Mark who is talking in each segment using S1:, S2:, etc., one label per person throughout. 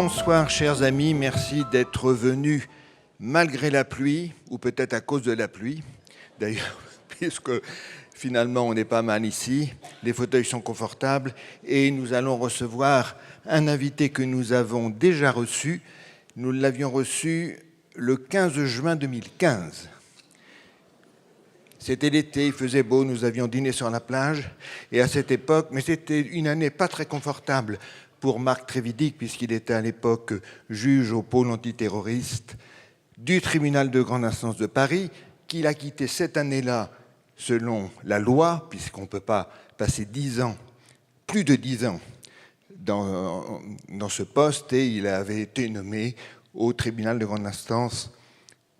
S1: Bonsoir chers amis, merci d'être venus malgré la pluie, ou peut-être à cause de la pluie, d'ailleurs, puisque finalement on est pas mal ici, les fauteuils sont confortables, et nous allons recevoir un invité que nous avons déjà reçu. Nous l'avions reçu le 15 juin 2015. C'était l'été, il faisait beau, nous avions dîné sur la plage, et à cette époque, mais c'était une année pas très confortable pour Marc Trévidic, puisqu'il était à l'époque juge au pôle antiterroriste du tribunal de grande instance de Paris, qu'il a quitté cette année-là selon la loi, puisqu'on ne peut pas passer 10 ans, plus de 10 ans, dans ce poste, et il avait été nommé au tribunal de grande instance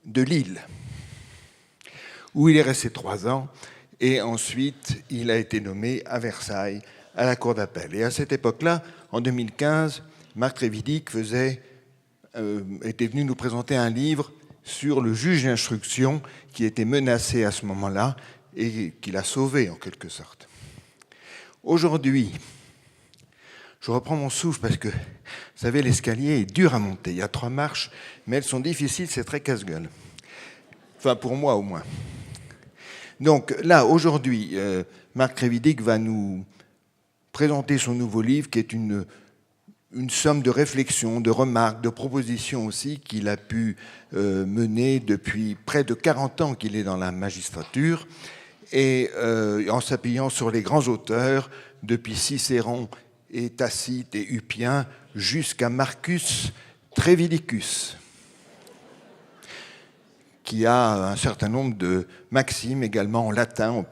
S1: de Lille, où il est resté 3 ans, et ensuite il a été nommé à Versailles, à la cour d'appel. Et à cette époque-là, en 2015, Marc Trévidic était venu nous présenter un livre sur le juge d'instruction qui était menacé à ce moment-là et qu'il a sauvé en quelque sorte. Aujourd'hui, je reprends mon souffle parce que, vous savez, l'escalier est dur à monter. Il y a 3 marches, mais elles sont difficiles, c'est très casse-gueule. Enfin, pour moi au moins. Donc là, aujourd'hui, Marc Trévidic va nous présenter son nouveau livre qui est une somme de réflexions, de remarques, de propositions aussi qu'il a pu mener depuis près de 40 ans qu'il est dans la magistrature et en s'appuyant sur les grands auteurs depuis Cicéron et Tacite et Uppien jusqu'à Marcus Trévidicus, qui a un certain nombre de maximes également en latin.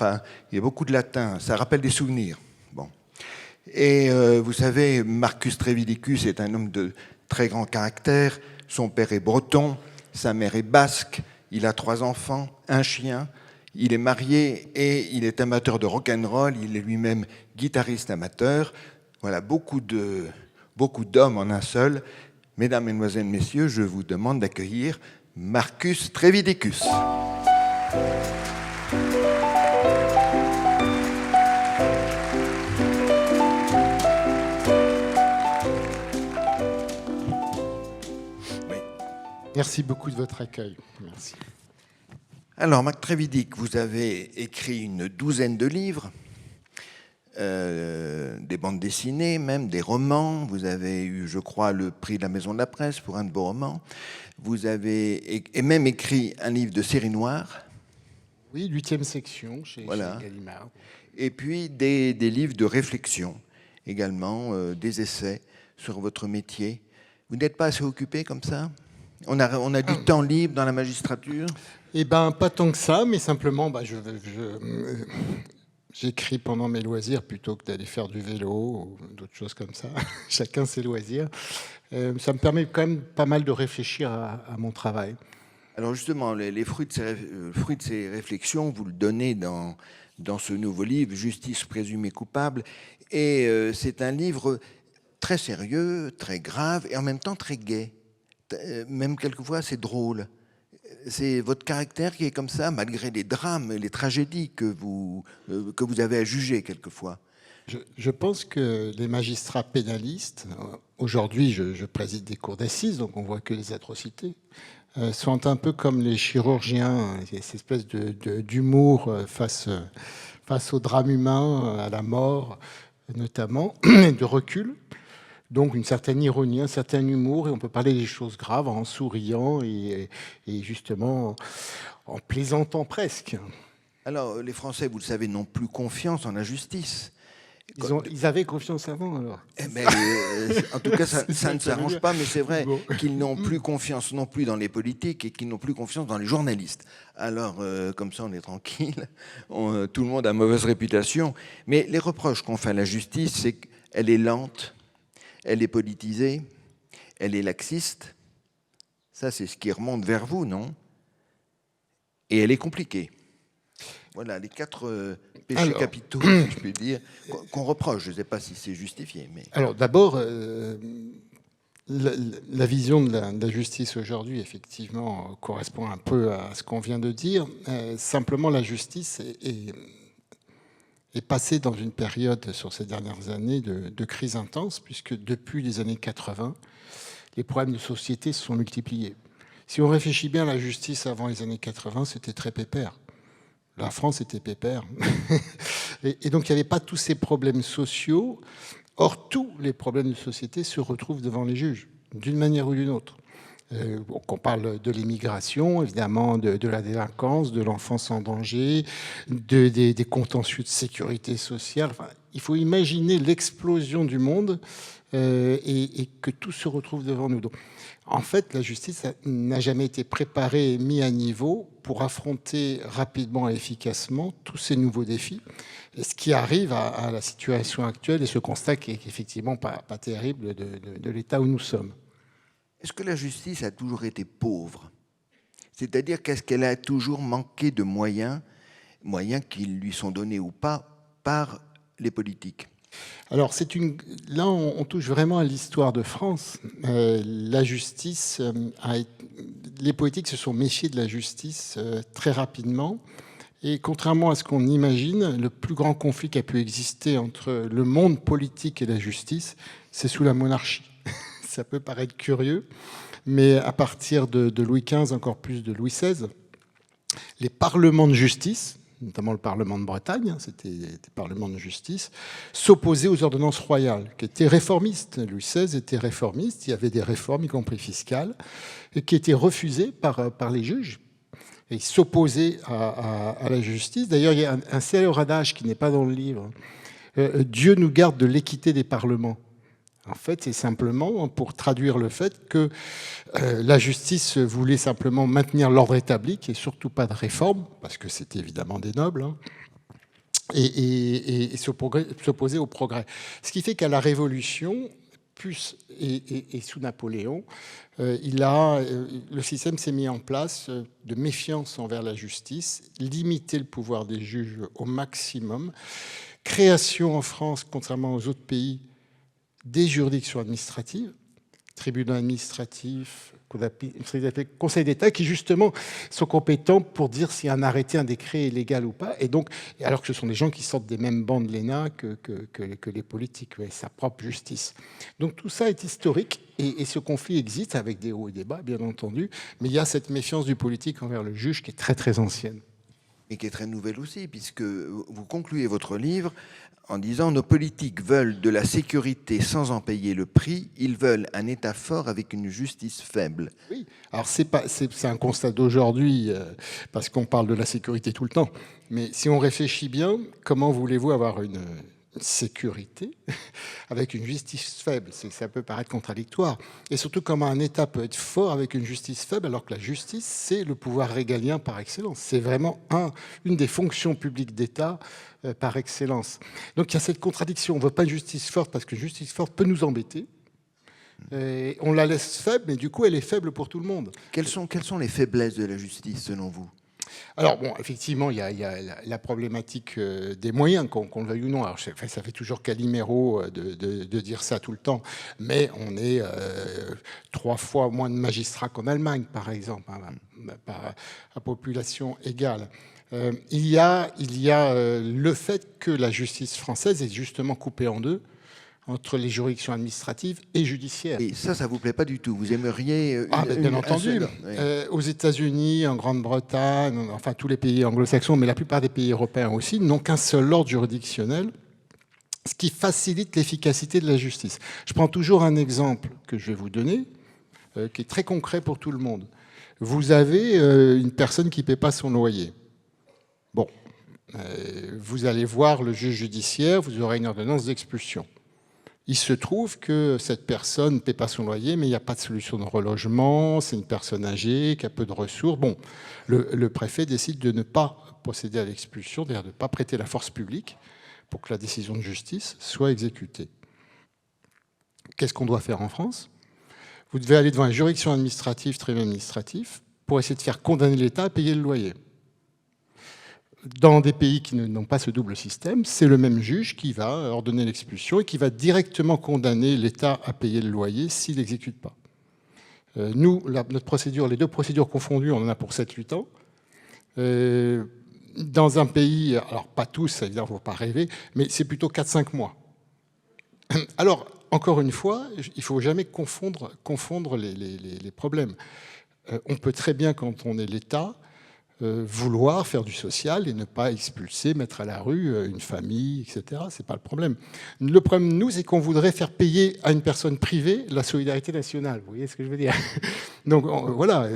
S1: Il y a beaucoup de latin, ça rappelle des souvenirs. Bon. Et vous savez, Marcus Trévidicus est un homme de très grand caractère. Son père est breton, sa mère est basque, il a 3 enfants, un chien, il est marié et il est amateur de rock'n'roll, il est lui-même guitariste amateur. Voilà, beaucoup d'hommes en un seul. Mesdames, Mesdemoiselles, Messieurs, je vous demande d'accueillir Marcus Trévidicus.
S2: Merci beaucoup de votre accueil. Merci.
S1: Alors, Marc Trévidic, vous avez écrit une 12aine de livres, des bandes dessinées, même des romans. Vous avez eu, je crois, le prix de la Maison de la Presse pour un de vos romans. Vous avez même écrit un livre de série noire.
S2: Oui, 8e section chez Gallimard.
S1: Et puis des livres de réflexion également, des essais sur votre métier. Vous n'êtes pas assez occupé comme ça ? On a du temps libre dans la magistrature ?
S2: Eh bien, pas tant que ça, mais simplement, j'écris pendant mes loisirs plutôt que d'aller faire du vélo ou d'autres choses comme ça. Chacun ses loisirs. Ça me permet quand même pas mal de réfléchir à mon travail.
S1: Alors justement, les fruits de ces réflexions, vous le donnez dans ce nouveau livre, Justice présumée coupable. Et c'est un livre très sérieux, très grave et en même temps très gai. Même quelquefois, c'est drôle. C'est votre caractère qui est comme ça, malgré les drames, les tragédies que vous avez à juger quelquefois.
S2: Je pense que les magistrats pénalistes, aujourd'hui je préside des cours d'assises, donc on voit que les atrocités, sont un peu comme les chirurgiens, cette espèce d'humour face au drame humain, à la mort notamment, de recul. Donc une certaine ironie, un certain humour, et on peut parler des choses graves en souriant et justement en plaisantant presque.
S1: Alors les Français, vous le savez, n'ont plus confiance en la justice.
S2: Ils avaient confiance avant, alors.
S1: En tout cas, ça ne s'arrange pas, mais c'est vrai qu'ils n'ont plus confiance non plus dans les politiques et qu'ils n'ont plus confiance dans les journalistes. Alors, comme ça, on est tranquille. Tout le monde a mauvaise réputation. Mais les reproches qu'on fait à la justice, c'est qu'elle est lente, elle est politisée, elle est laxiste. Ça, c'est ce qui remonte vers vous, non ? Et elle est compliquée. Voilà, les 4 péchés capitaux, si je puis dire, qu'on reproche. Je ne sais pas si c'est justifié. Mais...
S2: Alors d'abord, la vision de la justice aujourd'hui, effectivement, correspond un peu à ce qu'on vient de dire. Simplement, la justice est passée dans une période, sur ces dernières années, de crise intense, puisque depuis les années 80, les problèmes de société se sont multipliés. Si on réfléchit bien, la justice avant les années 80, c'était très pépère. La France était pépère. Et donc, il n'y avait pas tous ces problèmes sociaux. Or, tous les problèmes de société se retrouvent devant les juges, d'une manière ou d'une autre. On parle de l'immigration, évidemment, de la délinquance, de l'enfance en danger, des contentieux de sécurité sociale. Enfin, il faut imaginer l'explosion du monde et que tout se retrouve devant nous. Donc, en fait, la justice n'a jamais été préparée et mise à niveau pour affronter rapidement et efficacement tous ces nouveaux défis. Et ce qui arrive à la situation actuelle et ce constat qui est effectivement pas terrible de l'état où nous sommes.
S1: Est-ce que la justice a toujours été pauvre? C'est-à-dire qu'est-ce qu'elle a toujours manqué de moyens qui lui sont donnés ou pas par les politiques?
S2: Alors, là, on touche vraiment à l'histoire de France. La justice, les politiques se sont méfiés de la justice très rapidement. Et contrairement à ce qu'on imagine, le plus grand conflit qui a pu exister entre le monde politique et la justice, c'est sous la monarchie. Ça peut paraître curieux, mais à partir de Louis XV, encore plus de Louis XVI, les parlements de justice, notamment le Parlement de Bretagne, c'était des parlements de justice, s'opposaient aux ordonnances royales, qui étaient réformistes. Louis XVI était réformiste, il y avait des réformes, y compris fiscales, et qui étaient refusées par les juges. Et ils s'opposaient à la justice. D'ailleurs, il y a un célèbre adage qui n'est pas dans le livre. Dieu nous garde de l'équité des parlements. En fait, c'est simplement pour traduire le fait que la justice voulait simplement maintenir l'ordre établi, et surtout pas de réforme, parce que c'était évidemment des nobles, hein, et s'opposer au progrès. Ce qui fait qu'à la Révolution, plus et sous Napoléon, le système s'est mis en place de méfiance envers la justice, limiter le pouvoir des juges au maximum, création en France, contrairement aux autres pays, des juridictions administratives, tribunaux administratifs, conseil d'État, qui justement sont compétents pour dire si un arrêté, un décret est légal ou pas. Et donc, alors que ce sont des gens qui sortent des mêmes bancs de l'ENA que les politiques, ouais, sa propre justice. Donc tout ça est historique et ce conflit existe avec des hauts et des bas, bien entendu, mais il y a cette méfiance du politique envers le juge qui est très très ancienne.
S1: Et qui est très nouvelle aussi, puisque vous concluez votre livre en disant « Nos politiques veulent de la sécurité sans en payer le prix, ils veulent un État fort avec une justice faible. »
S2: Oui, alors c'est un constat d'aujourd'hui, parce qu'on parle de la sécurité tout le temps. Mais si on réfléchit bien, comment voulez-vous avoir une sécurité avec une justice faible? Ça peut paraître contradictoire. Et surtout, comment un État peut être fort avec une justice faible, alors que la justice, c'est le pouvoir régalien par excellence. C'est vraiment une des fonctions publiques d'État par excellence. Donc il y a cette contradiction. On ne veut pas une justice forte parce qu'une justice forte peut nous embêter. Et on la laisse faible, mais du coup, elle est faible pour tout le monde.
S1: Quelles sont les faiblesses de la justice, selon vous?
S2: Alors, bon, effectivement, il y a la problématique des moyens, qu'on le veuille ou non. Alors, ça fait toujours Calimero de dire ça tout le temps, mais on est 3 fois moins de magistrats qu'en Allemagne, par exemple, hein, à population égale. Il y a le fait que la justice française est justement coupée en deux entre les juridictions administratives et judiciaires.
S1: Et ça vous plaît pas du tout? Vous aimeriez...
S2: bien entendu. Oui. Aux États-Unis, en Grande-Bretagne, enfin tous les pays anglo-saxons, mais la plupart des pays européens aussi, n'ont qu'un seul ordre juridictionnel, ce qui facilite l'efficacité de la justice. Je prends toujours un exemple que je vais vous donner, qui est très concret pour tout le monde. Vous avez une personne qui ne paie pas son loyer. Bon, vous allez voir le juge judiciaire, vous aurez une ordonnance d'expulsion. Il se trouve que cette personne ne paie pas son loyer, mais il n'y a pas de solution de relogement, c'est une personne âgée qui a peu de ressources. Bon, le préfet décide de ne pas procéder à l'expulsion, c'est-à-dire de ne pas prêter la force publique pour que la décision de justice soit exécutée. Qu'est-ce qu'on doit faire en France? Vous devez aller devant une juridiction administrative, tribunal administratif, pour essayer de faire condamner l'État à payer le loyer. Dans des pays qui n'ont pas ce double système, c'est le même juge qui va ordonner l'expulsion et qui va directement condamner l'État à payer le loyer s'il n'exécute pas. Nous, notre procédure, les deux procédures confondues, on en a pour 7-8 ans. Dans un pays, alors pas tous, évidemment, il ne faut pas rêver, mais c'est plutôt 4-5 mois. Alors, encore une fois, il ne faut jamais confondre les problèmes. On peut très bien, quand on est l'État, vouloir faire du social et ne pas expulser, mettre à la rue une famille, etc. Ce n'est pas le problème. Le problème, nous, c'est qu'on voudrait faire payer à une personne privée la solidarité nationale. Vous voyez ce que je veux dire? Donc voilà,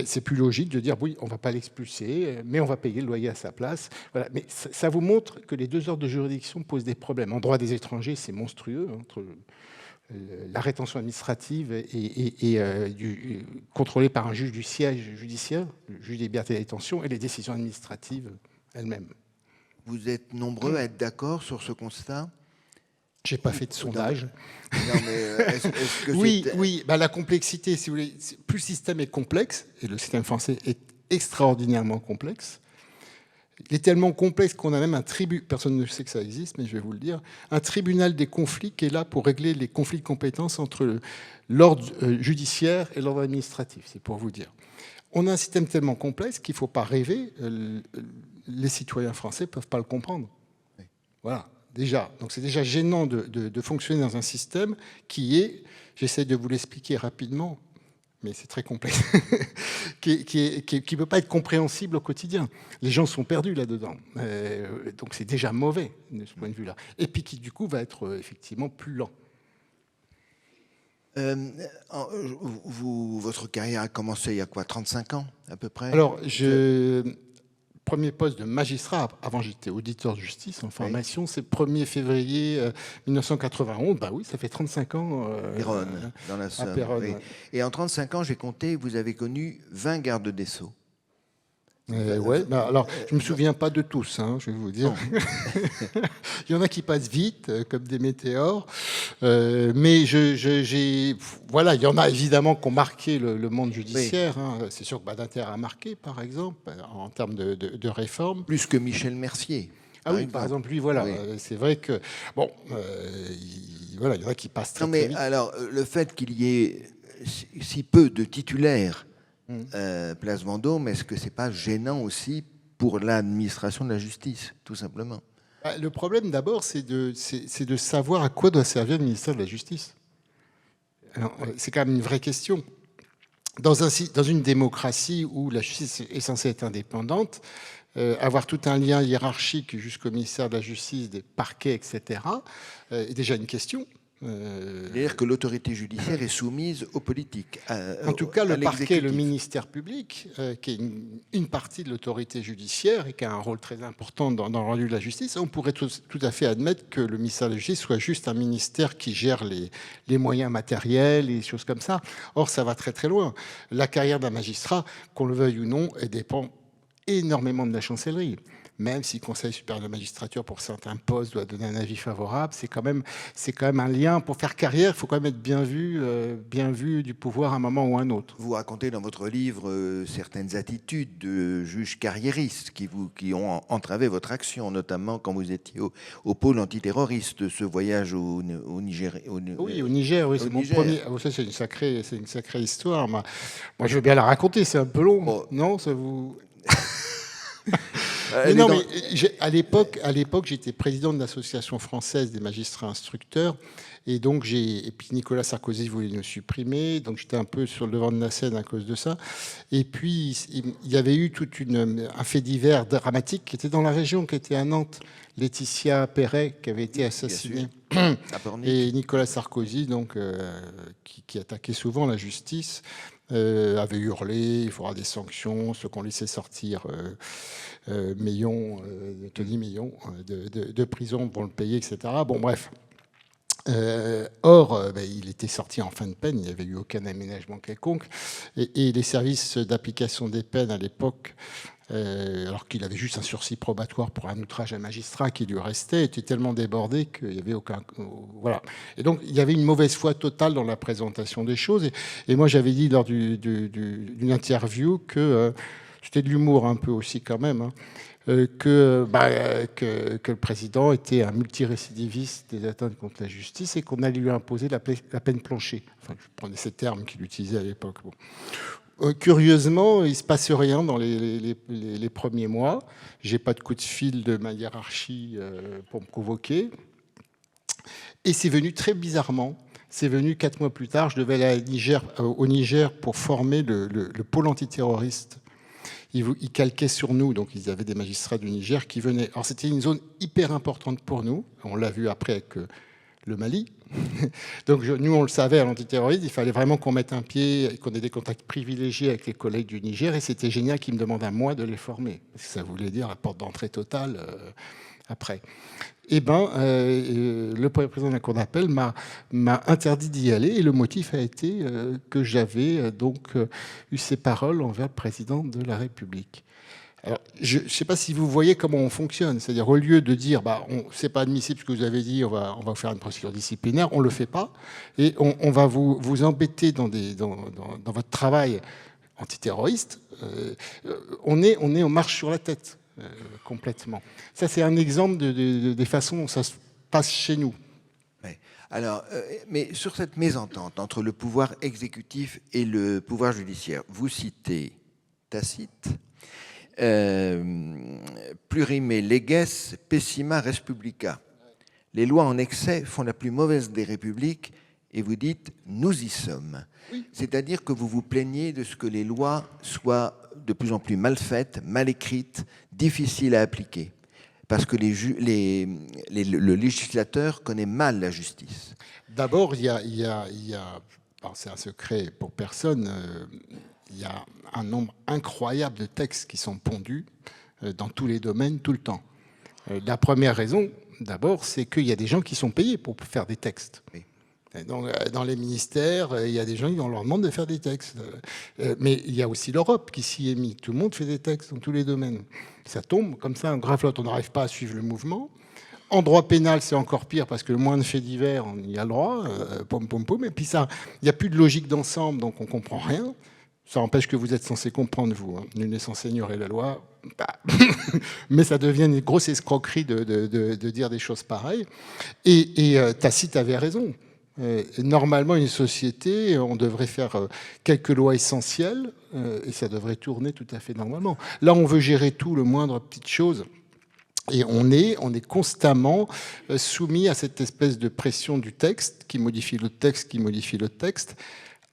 S2: c'est plus logique de dire, oui, on ne va pas l'expulser, mais on va payer le loyer à sa place. Voilà. Mais ça vous montre que les deux ordres de juridiction posent des problèmes. En droit des étrangers, c'est monstrueux, entre la rétention administrative contrôlée par un juge du siège judiciaire, le juge des libertés et de la détention, et les décisions administratives elles-mêmes.
S1: Vous êtes nombreux à être d'accord sur ce constat?
S2: Je n'ai pas fait de sondage.
S1: Non, mais est-ce que
S2: oui, la complexité, si vous voulez, plus le système est complexe, et le système français est extraordinairement complexe, il est tellement complexe qu'on a même un tribunal, personne ne sait que ça existe, mais je vais vous le dire, un tribunal des conflits qui est là pour régler les conflits de compétences entre l'ordre judiciaire et l'ordre administratif, c'est pour vous dire. On a un système tellement complexe qu'il ne faut pas rêver, les citoyens français ne peuvent pas le comprendre. Oui. Voilà, déjà. Donc c'est déjà gênant de fonctionner dans un système qui est, j'essaie de vous l'expliquer rapidement, mais c'est très complexe, qui ne peut pas être compréhensible au quotidien. Les gens sont perdus là-dedans. Donc c'est déjà mauvais de ce point de vue-là. Et puis qui, du coup, va être effectivement plus lent.
S1: Votre carrière a commencé il y a quoi, 35 ans à peu près?
S2: Alors, premier poste de magistrat, avant j'étais auditeur de justice en formation, c'est 1er février 1991, bah oui, ça fait 35 ans.
S1: Péronne, dans la Somme. Oui. Et en 35 ans, j'ai compté, vous avez connu 20 gardes des Sceaux.
S2: Ouais, alors je ne me souviens pas de tous, hein, je vais vous dire. Il y en a qui passent vite, comme des météores, mais voilà, il y en a évidemment qui ont marqué le monde judiciaire. Oui. Hein. C'est sûr que Badinter a marqué, par exemple, en termes de réforme.
S1: Plus que Michel Mercier.
S2: Ah oui, par exemple, lui, voilà, oui. C'est vrai que, bon, voilà, il y en a qui passent très, très vite.
S1: Alors, le fait qu'il y ait si peu de titulaires Place Vendôme, est-ce que c'est pas gênant aussi pour l'administration de la justice, tout simplement?
S2: Le problème d'abord, c'est de savoir à quoi doit servir le ministère de la Justice. C'est quand même une vraie question. Dans une démocratie où la justice est censée être indépendante, avoir tout un lien hiérarchique jusqu'au ministère de la Justice, des parquets, etc., est déjà une question.
S1: C'est-à-dire que l'autorité judiciaire est soumise aux politiques.
S2: En tout cas, le parquet, le ministère public, qui est une partie de l'autorité judiciaire et qui a un rôle très important dans le rendu de la justice, on pourrait tout à fait admettre que le ministère de la Justice soit juste un ministère qui gère les moyens matériels et des choses comme ça. Or, ça va très très loin. La carrière d'un magistrat, qu'on le veuille ou non, elle dépend énormément de la chancellerie. Même si le Conseil supérieur de la magistrature, pour certains postes, doit donner un avis favorable, c'est quand même un lien. Pour faire carrière, il faut quand même être bien vu du pouvoir à un moment ou à un autre.
S1: Vous racontez dans votre livre certaines attitudes de juges carriéristes qui ont entravé votre action, notamment quand vous étiez au pôle antiterroriste, ce voyage au Niger.
S2: Oui, au Niger, oui, c'est mon premier. Ça, c'est une sacrée histoire. Moi, je veux bien la raconter, c'est un peu long. Oh. Non, ça vous... mais à l'époque, j'étais président de l'Association française des magistrats instructeurs, et puis Nicolas Sarkozy voulait nous supprimer, donc j'étais un peu sur le devant de la scène à cause de ça. Et puis il y avait eu un fait divers dramatique qui était dans la région, qui était à Nantes, Laetitia Perret, qui avait été assassinée. Et Nicolas Sarkozy, donc, qui attaquait souvent la justice, avait hurlé, il faudra des sanctions, ceux qu'on laissait sortir Tony Meillon de prison pour le payer, etc. Bon, bref. Or, il était sorti en fin de peine, il n'y avait eu aucun aménagement quelconque, et les services d'application des peines à l'époque, alors qu'il avait juste un sursis probatoire pour un outrage à magistrat qui lui restait, étaient tellement débordés qu'il n'y avait aucun... Voilà. Et donc, il y avait une mauvaise foi totale dans la présentation des choses, et moi, j'avais dit lors d'une interview que... c'était de l'humour un peu aussi quand même, hein, que le président était un multirécidiviste des atteintes contre la justice et qu'on allait lui imposer la peine plancher. Enfin, je prenais ces termes qu'il utilisait à l'époque. Bon. Curieusement, il ne se passe rien dans les premiers mois. Je n'ai pas de coup de fil de ma hiérarchie pour me provoquer. Et c'est venu très bizarrement. C'est venu 4 mois plus tard. Je devais aller au Niger pour former le pôle antiterroriste. Ils calquaient sur nous, donc ils avaient des magistrats du Niger qui venaient. Alors c'était une zone hyper importante pour nous. On l'a vu après avec le Mali. Donc nous, on le savait à l'antiterrorisme, il fallait vraiment qu'on mette un pied, qu'on ait des contacts privilégiés avec les collègues du Niger. Et c'était génial qu'ils me demandent à moi de les former. Parce que ça voulait dire la porte d'entrée totale après. Eh bien, le président de la Cour d'appel m'a interdit d'y aller et le motif a été que j'avais eu ces paroles envers le président de la République. Alors, je ne sais pas si vous voyez comment on fonctionne. C'est-à-dire, au lieu de dire c'est pas admissible ce que vous avez dit, on va faire une procédure disciplinaire, on ne le fait pas. Et on va vous embêter dans votre travail antiterroriste. On marche sur la tête. Complètement. Ça, c'est un exemple des façons dont ça se passe chez nous.
S1: Ouais. Alors, mais sur cette mésentente entre le pouvoir exécutif et le pouvoir judiciaire, vous citez Tacite, plurime leges pessima res publica. Les lois en excès font la plus mauvaise des républiques, et vous dites « nous y sommes ». Oui. C'est-à-dire que vous vous plaignez de ce que les lois soient de plus en plus mal faites, mal écrites, difficiles à appliquer, parce que le législateur connaît mal la justice.
S2: D'abord, il y a c'est un secret pour personne, il y a un nombre incroyable de textes qui sont pondus dans tous les domaines, tout le temps. La première raison, d'abord, c'est qu'il y a des gens qui sont payés pour faire des textes. Oui. Dans les ministères, il y a des gens qui leur demandent de faire des textes. Mais il y a aussi l'Europe qui s'y est mise. Tout le monde fait des textes dans tous les domaines. Ça tombe comme ça, un graflotte, on n'arrive pas à suivre le mouvement. En droit pénal, c'est encore pire parce que le moins de faits divers, on y a le droit. Pom, pom, pom. Et puis ça, il n'y a plus de logique d'ensemble, donc on ne comprend rien. Ça empêche que vous êtes censé comprendre, vous. Nul n'est censé ignorer la loi. Mais ça devient une grosse escroquerie de dire des choses pareilles. Et Tacite avait raison. Normalement, une société, on devrait faire quelques lois essentielles et ça devrait tourner tout à fait normalement. Là, on veut gérer tout, le moindre petite chose. Et on est constamment soumis à cette espèce de pression du texte qui modifie le texte, qui modifie le texte,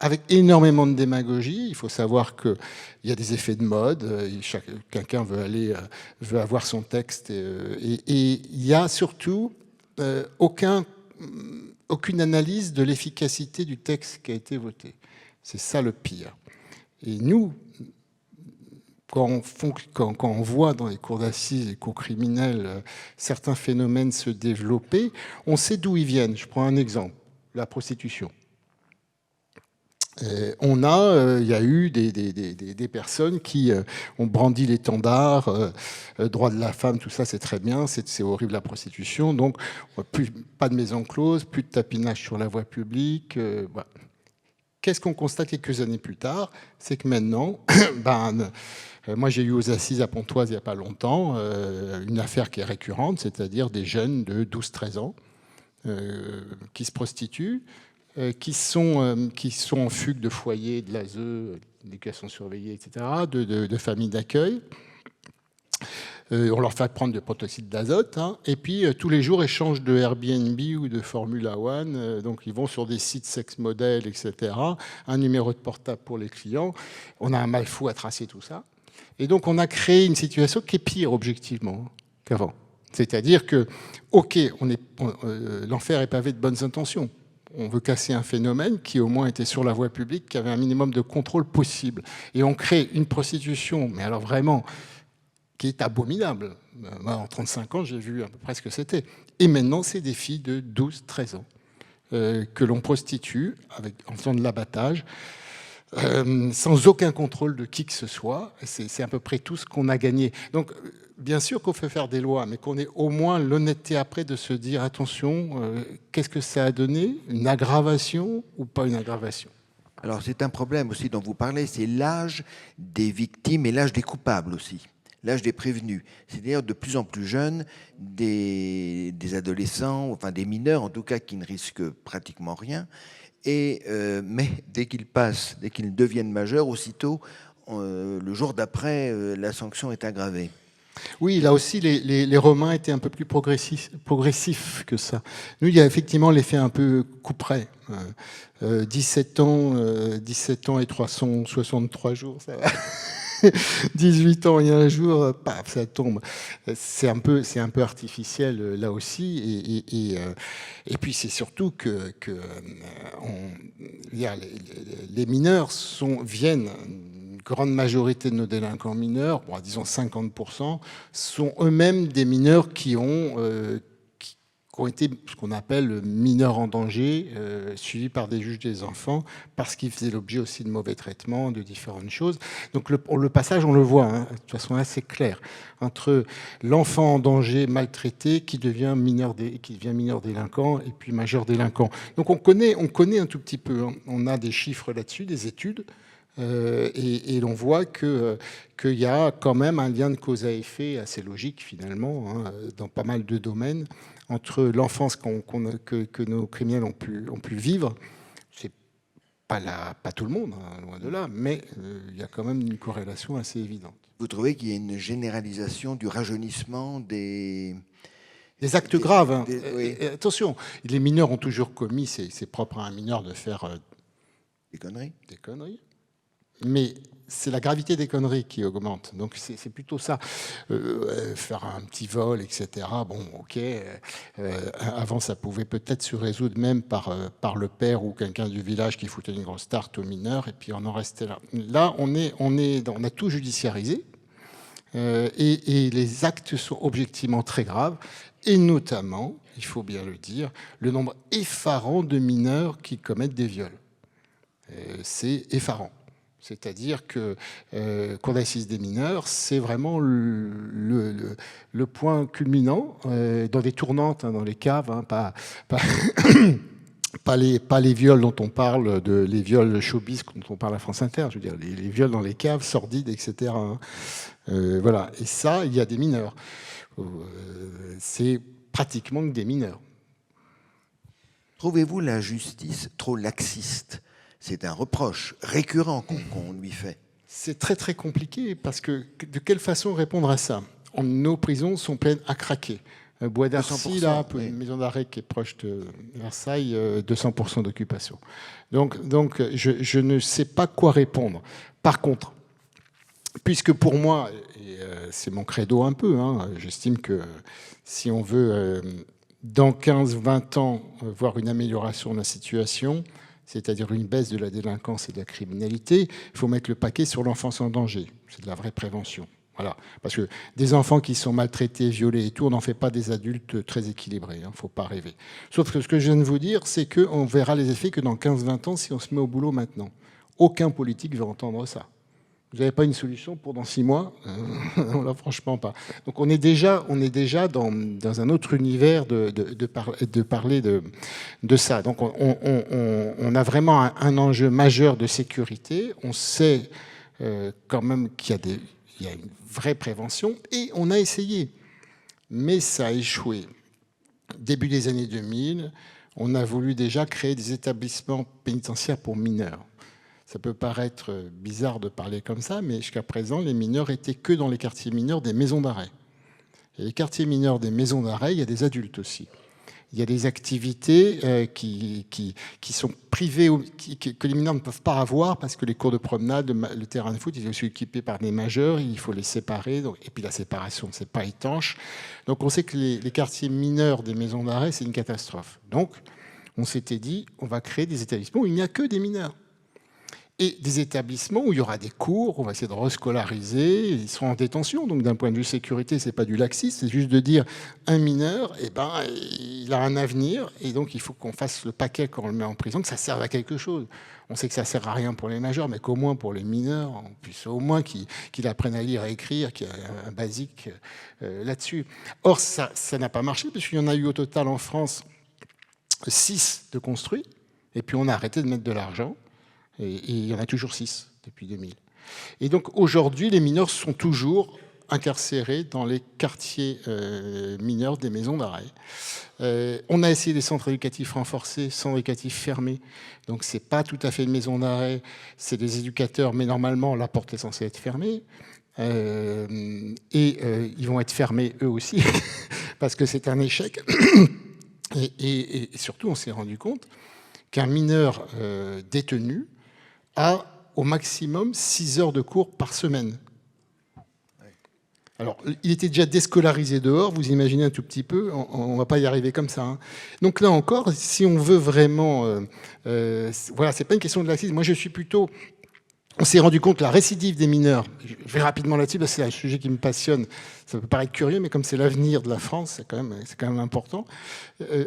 S2: avec énormément de démagogie. Il faut savoir qu'il y a des effets de mode. Quelqu'un veut avoir son texte. Et il y a surtout aucune analyse de l'efficacité du texte qui a été voté. C'est ça le pire. Et nous, quand on voit dans les cours d'assises, les cours criminels, certains phénomènes se développer, on sait d'où ils viennent. Je prends un exemple, la prostitution. Il y a eu des personnes qui ont brandi l'étendard, droit de la femme, tout ça c'est très bien, c'est horrible la prostitution, donc pas de maison close, plus de tapinage sur la voie publique. Voilà. Qu'est-ce qu'on constate quelques années plus tard? C'est que maintenant, moi j'ai eu aux assises à Pontoise il n'y a pas longtemps une affaire qui est récurrente, c'est-à-dire des jeunes de 12-13 ans qui se prostituent, qui sont en fugue de foyers, de l'ASE, d'éducation surveillée, etc., de familles d'accueil. On leur fait prendre du protoxyde d'azote, hein, et puis tous les jours échangent de Airbnb ou de Formula One, donc ils vont sur des sites sex modèles, etc., un numéro de portable pour les clients. On a un mal fou à tracer tout ça. Et donc on a créé une situation qui est pire objectivement qu'avant. C'est-à-dire que, ok, l'enfer est pavé de bonnes intentions. On veut casser un phénomène qui au moins était sur la voie publique, qui avait un minimum de contrôle possible. Et on crée une prostitution, mais alors vraiment, qui est abominable. Moi, en 35 ans, j'ai vu à peu près ce que c'était. Et maintenant, c'est des filles de 12-13 ans que l'on prostitue en faisant de l'abattage, sans aucun contrôle de qui que ce soit. C'est à peu près tout ce qu'on a gagné. Donc, bien sûr qu'on fait faire des lois, mais qu'on ait au moins l'honnêteté après de se dire, attention, qu'est-ce que ça a donné? Une aggravation ou pas une aggravation?
S1: Alors, c'est un problème aussi dont vous parlez, c'est l'âge des victimes et l'âge des coupables aussi. L'âge des prévenus. C'est-à-dire de plus en plus jeunes, des adolescents, enfin des mineurs en tout cas, qui ne risquent pratiquement rien. Mais dès qu'ils deviennent majeurs, aussitôt, le jour d'après, la sanction est aggravée.
S2: Oui, là aussi, les Romains étaient un peu plus progressifs que ça. Nous, il y a effectivement l'effet un peu couperet. 17 ans et 363 jours, ça va. 18 ans et un jour, paf, ça tombe. C'est un peu artificiel là aussi. Et puis c'est surtout que les mineurs viennent, une grande majorité de nos délinquants mineurs, bon, disons 50%, sont eux-mêmes des mineurs qui ont été ce qu'on appelle mineurs en danger, suivis par des juges des enfants, parce qu'ils faisaient l'objet aussi de mauvais traitements, de différentes choses. Donc le passage, on le voit, hein, de toute façon assez clair, entre l'enfant en danger maltraité qui devient mineur délinquant et puis majeur délinquant. Donc on connaît un tout petit peu, hein. On a des chiffres là-dessus, des études, et l'on voit qu'il y a quand même un lien de cause à effet assez logique finalement, hein, dans pas mal de domaines, entre l'enfance que nos criminels ont pu vivre. C'est pas tout le monde, hein, loin de là, mais il y a quand même une corrélation assez évidente.
S1: Vous trouvez qu'il y a une généralisation du rajeunissement des
S2: actes graves, hein.
S1: Oui.
S2: Attention, les mineurs ont toujours commis, c'est propre à un mineur de faire
S1: Des conneries.
S2: Des conneries. Mais c'est la gravité des conneries qui augmente. Donc c'est plutôt ça. Faire un petit vol, etc. Bon, ok. Avant, ça pouvait peut-être se résoudre même par le père ou quelqu'un du village qui foutait une grosse tarte aux mineurs, et puis on en restait là. Là, on a tout judiciarisé, et les actes sont objectivement très graves, et notamment, il faut bien le dire, le nombre effarant de mineurs qui commettent des viols. C'est effarant. C'est-à-dire que Cour d'assises des mineurs, c'est vraiment le point culminant dans des tournantes, hein, dans les caves, hein, pas les viols dont on parle, les viols showbiz dont on parle à France Inter, je veux dire, les viols dans les caves, sordides, etc. Hein. Voilà. Et ça, il y a des mineurs. C'est pratiquement que des mineurs.
S1: Trouvez-vous la justice trop laxiste ? C'est un reproche récurrent qu'on lui fait.
S2: C'est très très compliqué parce que de quelle façon répondre à ça ? Nos prisons sont pleines à craquer. Bois d'Arcy, là, oui. Une maison d'arrêt qui est proche de Versailles, 200% d'occupation. Donc je ne sais pas quoi répondre. Par contre, puisque pour moi, et c'est mon credo un peu, hein, j'estime que si on veut, dans 15-20 ans, voir une amélioration de la situation, c'est-à-dire une baisse de la délinquance et de la criminalité, il faut mettre le paquet sur l'enfance en danger. C'est de la vraie prévention. Voilà. Parce que des enfants qui sont maltraités, violés et tout, on n'en fait pas des adultes très équilibrés. Il ne faut pas rêver. Sauf que ce que je viens de vous dire, c'est qu'on verra les effets que dans 15-20 ans si on se met au boulot maintenant. Aucun politique ne veut entendre ça. Vous n'avez pas une solution pour dans 6 mois ? Non, là, franchement pas. Donc on est déjà dans un autre univers de parler de ça. Donc on a vraiment un enjeu majeur de sécurité. On sait quand même qu'il y a une vraie prévention, et on a essayé. Mais ça a échoué. Début des années 2000, on a voulu déjà créer des établissements pénitentiaires pour mineurs. Ça peut paraître bizarre de parler comme ça, mais jusqu'à présent, les mineurs étaient que dans les quartiers mineurs des maisons d'arrêt. Et les quartiers mineurs des maisons d'arrêt, il y a des adultes aussi. Il y a des activités qui sont privées, que les mineurs ne peuvent pas avoir parce que les cours de promenade, le terrain de foot, ils sont équipés par des majeurs, il faut les séparer. Et puis la séparation, c'est pas étanche. Donc on sait que les quartiers mineurs des maisons d'arrêt, c'est une catastrophe. Donc on s'était dit, on va créer des établissements où il n'y a que des mineurs. Et des établissements où il y aura des cours, on va essayer de rescolariser, ils seront en détention. Donc d'un point de vue sécurité, c'est pas du laxisme, c'est juste de dire un mineur, il a un avenir, et donc il faut qu'on fasse le paquet quand on le met en prison, que ça serve à quelque chose. On sait que ça sert à rien pour les majeurs, mais qu'au moins pour les mineurs, on puisse au moins qu'ils apprennent à lire et écrire, qu'il y a un basique là-dessus. Or, ça n'a pas marché, parce qu'il y en a eu au total en France 6 de construits, et puis on a arrêté de mettre de l'argent. Et il y en a toujours 6 depuis 2000. Et donc aujourd'hui, les mineurs sont toujours incarcérés dans les quartiers mineurs des maisons d'arrêt. On a essayé des centres éducatifs renforcés, centres éducatifs fermés. Donc c'est pas tout à fait une maison d'arrêt, c'est des éducateurs, mais normalement la porte est censée être fermée. Ils vont être fermés eux aussi, parce que c'est un échec. Et surtout, on s'est rendu compte qu'un mineur détenu a au maximum 6 heures de cours par semaine. Alors, il était déjà déscolarisé dehors, vous imaginez un tout petit peu, on ne va pas y arriver comme ça. Hein. Donc là encore, si on veut vraiment... voilà, c'est pas une question de laxisme. Moi, je suis plutôt... On s'est rendu compte que la récidive des mineurs, je vais rapidement là-dessus parce que c'est un sujet qui me passionne, ça peut paraître curieux, mais comme c'est l'avenir de la France, c'est quand même important,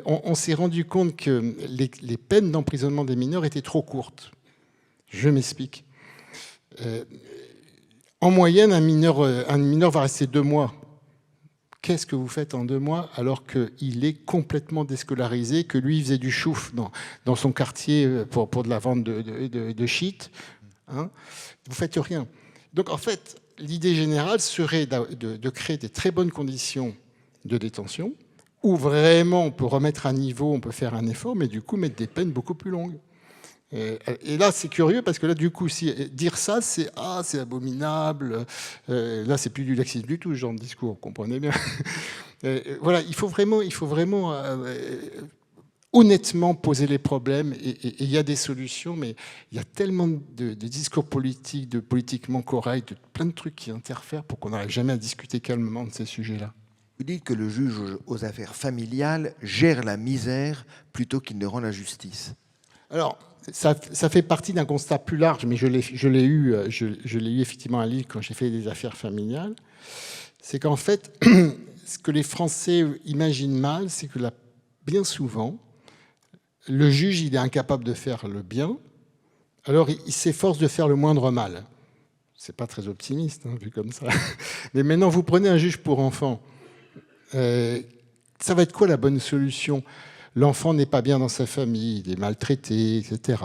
S2: on s'est rendu compte que les peines d'emprisonnement des mineurs étaient trop courtes. Je m'explique. En moyenne, un mineur va rester 2 mois. Qu'est-ce que vous faites en 2 mois alors qu'il est complètement déscolarisé, que lui il faisait du chouf dans son quartier pour de la vente de shit, hein? Vous faites rien. Donc en fait, l'idée générale serait de créer des très bonnes conditions de détention où vraiment on peut remettre à niveau, on peut faire un effort, mais du coup mettre des peines beaucoup plus longues. Et là, c'est curieux parce que là, du coup, dire ça, c'est abominable. Là, c'est plus du laxisme du tout, ce genre de discours, comprenez bien. Voilà, il faut vraiment honnêtement poser les problèmes. Et il y a des solutions, mais il y a tellement de discours politiques, de politiquement corrects, de plein de trucs qui interfèrent pour qu'on n'arrive jamais à discuter calmement de ces sujets-là.
S1: Vous dites que le juge aux affaires familiales gère la misère plutôt qu'il ne rend la justice. Alors,
S2: ça fait partie d'un constat plus large, mais je l'ai eu effectivement à Lille quand j'ai fait des affaires familiales. C'est qu'en fait, ce que les Français imaginent mal, c'est que bien souvent, le juge, il est incapable de faire le bien, alors il s'efforce de faire le moindre mal. C'est pas très optimiste, hein, vu comme ça. Mais maintenant, vous prenez un juge pour enfants. Ça va être quoi la bonne solution ? L'enfant n'est pas bien dans sa famille, il est maltraité, etc.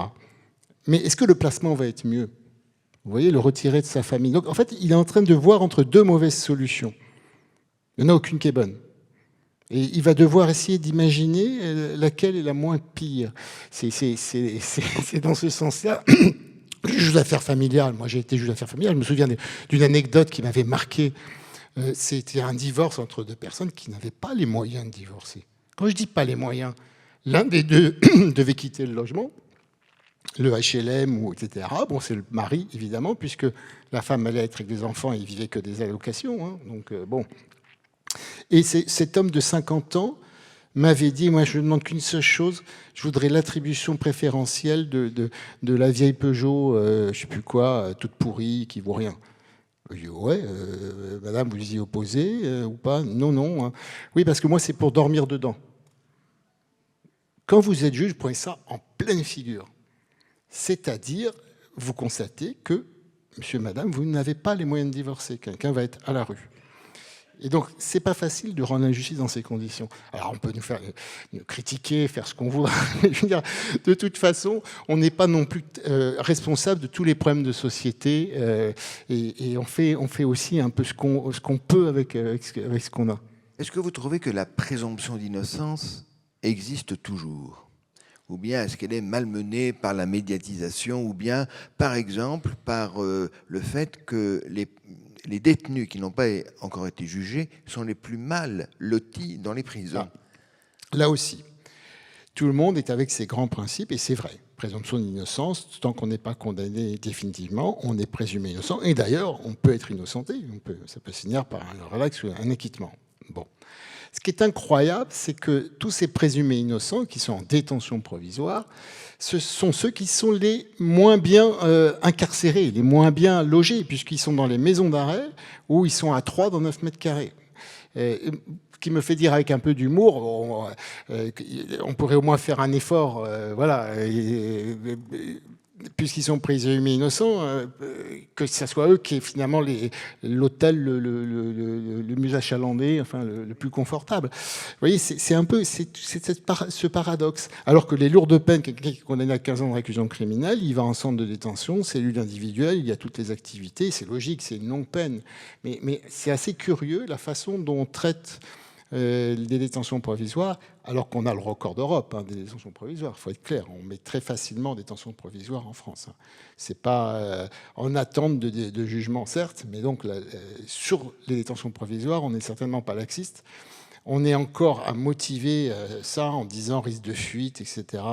S2: Mais est-ce que le placement va être mieux ? Vous voyez, le retirer de sa famille. Donc, en fait, il est en train de voir entre 2 mauvaises solutions. Il n'y en a aucune qui est bonne. Et il va devoir essayer d'imaginer laquelle est la moins pire. C'est dans ce sens-là. Juge d'affaires familiales. Moi, j'ai été juge d'affaires familiales. Je me souviens d'une anecdote qui m'avait marqué. C'était un divorce entre 2 personnes qui n'avaient pas les moyens de divorcer. Quand je dis pas les moyens, l'un des 2 devait quitter le logement, le HLM, etc. Bon, c'est le mari, évidemment, puisque la femme allait être avec des enfants et il vivait que des allocations. Hein, donc, bon. Et cet homme de 50 ans m'avait dit, moi, je ne demande qu'une seule chose, je voudrais l'attribution préférentielle de la vieille Peugeot, je ne sais plus quoi, toute pourrie, qui vaut rien. Je dis, ouais, madame, vous y opposez ou pas ? Non, non. Hein. Oui, parce que moi, c'est pour dormir dedans. Quand vous êtes juge, prenez ça en pleine figure. C'est-à-dire, vous constatez que, monsieur, madame, vous n'avez pas les moyens de divorcer. Quelqu'un va être à la rue. Et donc, c'est pas facile de rendre la justice dans ces conditions. Alors, on peut nous critiquer, faire ce qu'on voudra. Mais je veux dire, de toute façon, on n'est pas non plus responsable de tous les problèmes de société. Et on fait aussi un peu ce qu'on peut avec ce qu'on a.
S1: Est-ce que vous trouvez que la présomption d'innocence existe toujours ? Ou bien est-ce qu'elle est malmenée par la médiatisation ? Ou bien, par exemple, par le fait que les détenus qui n'ont pas encore été jugés sont les plus mal lotis dans les prisons.
S2: Là aussi, tout le monde est avec ses grands principes, et c'est vrai. Présomption d'innocence, tant qu'on n'est pas condamné définitivement, on est présumé innocent. Et d'ailleurs, on peut être innocenté. Ça peut se finir par un relax ou un acquittement. Bon. Ce qui est incroyable, c'est que tous ces présumés innocents qui sont en détention provisoire, ce sont ceux qui sont les moins bien incarcérés, les moins bien logés, puisqu'ils sont dans les maisons d'arrêt où ils sont à 3 dans 9 mètres carrés. Ce qui me fait dire avec un peu d'humour, on pourrait au moins faire un effort, voilà, puisqu'ils sont présumés innocents, que ce soit eux qui est finalement l'hôtel le mieux achalandé, enfin le plus confortable. Vous voyez, c'est un peu ce paradoxe. Alors que les lourdes peines, quelqu'un qui est condamné à 15 ans de réclusion criminelle, il va en centre de détention, cellule individuelle, il y a toutes les activités, c'est logique, c'est une longue peine. Mais c'est assez curieux la façon dont on traite des détentions provisoires, alors qu'on a le record d'Europe des détentions provisoires. Il faut être clair, on met très facilement des détentions provisoires en France. C'est pas en attente de jugement, certes, mais donc sur les détentions provisoires, on n'est certainement pas laxiste. On est encore à motiver ça en disant risque de fuite, etc.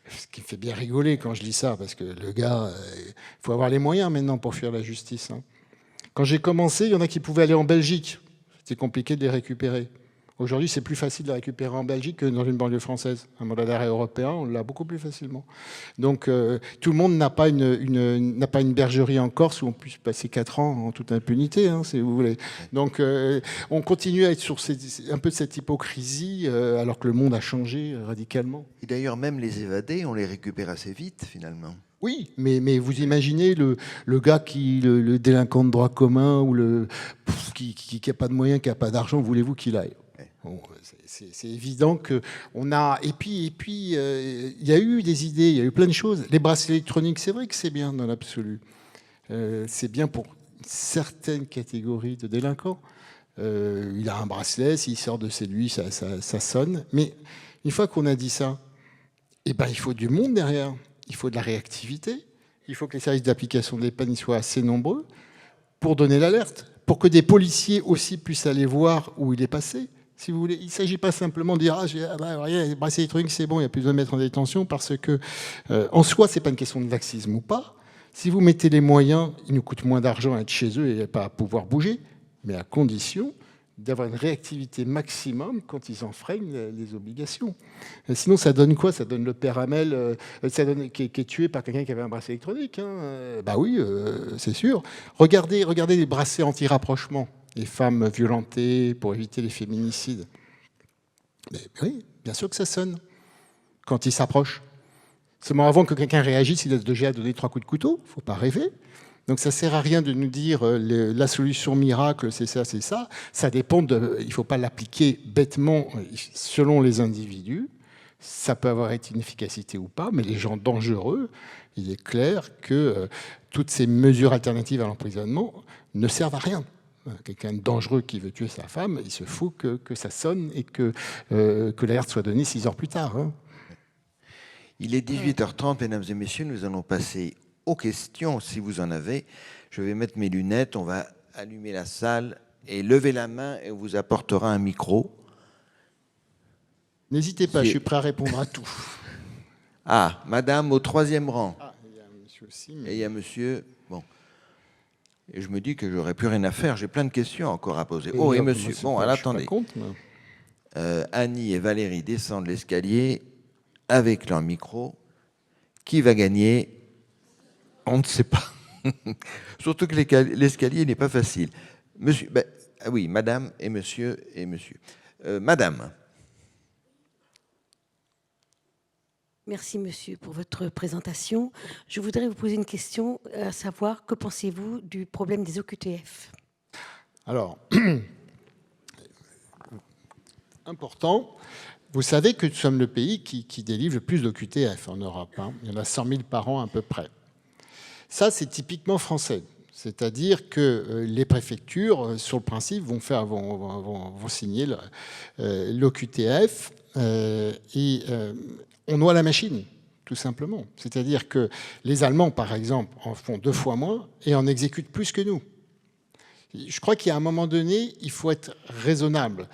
S2: Ce qui me fait bien rigoler quand je lis ça, parce que le gars, il faut avoir les moyens maintenant pour fuir la justice. Quand j'ai commencé, il y en a qui pouvaient aller en Belgique. C'était compliqué de les récupérer. Aujourd'hui, c'est plus facile de les récupérer en Belgique que dans une banlieue française. Un mandat d'arrêt européen, on l'a beaucoup plus facilement. Donc, tout le monde n'a pas une bergerie en Corse où on puisse passer 4 ans en toute impunité, si vous voulez. Donc, on continue à être sur un peu de cette hypocrisie, alors que le monde a changé radicalement.
S3: Et d'ailleurs, même les évadés, on les récupère assez vite, finalement.
S2: Oui, mais vous imaginez le gars le délinquant de droit commun ou qui n'a pas de moyens, qui n'a pas d'argent, voulez-vous qu'il aille? Bon, c'est évident que on a. Et puis, il y a eu des idées, il y a eu plein de choses. Les bracelets électroniques, c'est vrai que c'est bien dans l'absolu. C'est bien pour certaines catégories de délinquants. Il a un bracelet, s'il sort de chez lui, ça sonne. Mais une fois qu'on a dit ça, il faut du monde derrière. Il faut de la réactivité. Il faut que les services d'application des peines soient assez nombreux pour donner l'alerte, pour que des policiers aussi puissent aller voir où il est passé. Si vous voulez, il ne s'agit pas simplement de dire les bracelets électroniques, c'est bon, il n'y a plus besoin de mettre en détention, parce que en soi, ce n'est pas une question de laxisme ou pas. Si vous mettez les moyens, il nous coûte moins d'argent à être chez eux et pas à pouvoir bouger, mais à condition d'avoir une réactivité maximum quand ils enfreignent les obligations. Sinon, ça donne quoi? Ça donne le père Hamel qui est tué par quelqu'un qui avait un bracelet électronique. Oui, c'est sûr. Regardez les bracelets anti-rapprochement, les femmes violentées pour éviter les féminicides. Mais oui, bien sûr que ça sonne quand ils s'approchent. Seulement avant que quelqu'un réagisse, il a déjà donné 3 coups de couteau. Il ne faut pas rêver. Donc ça ne sert à rien de nous dire la solution miracle, c'est ça, c'est ça. Ça dépend il ne faut pas l'appliquer bêtement selon les individus. Ça peut avoir une efficacité ou pas, mais les gens dangereux, il est clair que toutes ces mesures alternatives à l'emprisonnement ne servent à rien. Quelqu'un de dangereux qui veut tuer sa femme, il se faut que ça sonne et que l'alerte soit donnée 6 heures plus tard.
S3: Il est 18h30, mesdames et messieurs, nous allons passer aux questions, si vous en avez. Je vais mettre mes lunettes, on va allumer la salle et lever la main et on vous apportera un micro.
S2: N'hésitez pas, je suis prêt à répondre à tout.
S3: Ah, madame au 3e rang.
S2: Ah, il y a monsieur aussi. Mais...
S3: Et il y a monsieur... Bon. Et je me dis que j'aurais plus rien à faire, j'ai plein de questions encore à poser. Et monsieur... Bon, alors attendez. Annie et Valérie descendent l'escalier avec leur micro. Qui va gagner? On ne sait pas. Surtout que l'escalier n'est pas facile. Monsieur, oui, madame et monsieur et monsieur. Madame.
S4: Merci, monsieur, pour votre présentation. Je voudrais vous poser une question, à savoir, que pensez-vous du problème des OQTF?
S2: Alors, important, vous savez que nous sommes le pays qui délivre le plus d'OQTF en Europe. Il y en a 100 000 par an à peu près. Ça, c'est typiquement français. C'est-à-dire que les préfectures, sur le principe, vont signer l'OQTF et on noie la machine, tout simplement. C'est-à-dire que les Allemands, par exemple, en font 2 fois moins et en exécutent plus que nous. Je crois qu'à un moment donné, il faut être raisonnable.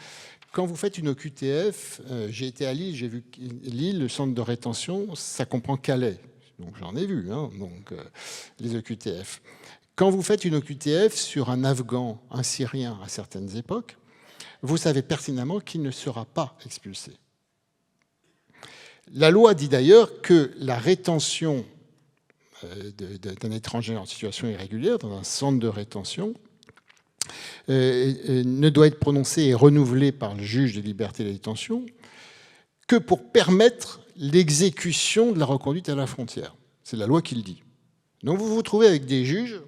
S2: Quand vous faites une OQTF, j'ai été à Lille, j'ai vu Lille, le centre de rétention, ça comprend Calais. Donc j'en ai vu, les OQTF. Quand vous faites une OQTF sur un Afghan, un Syrien à certaines époques, vous savez pertinemment qu'il ne sera pas expulsé. La loi dit d'ailleurs que la rétention d'un étranger en situation irrégulière dans un centre de rétention ne doit être prononcée et renouvelée par le juge des libertés et de la détention que pour permettre l'exécution de la reconduite à la frontière. C'est la loi qui le dit. Donc vous vous trouvez avec des juges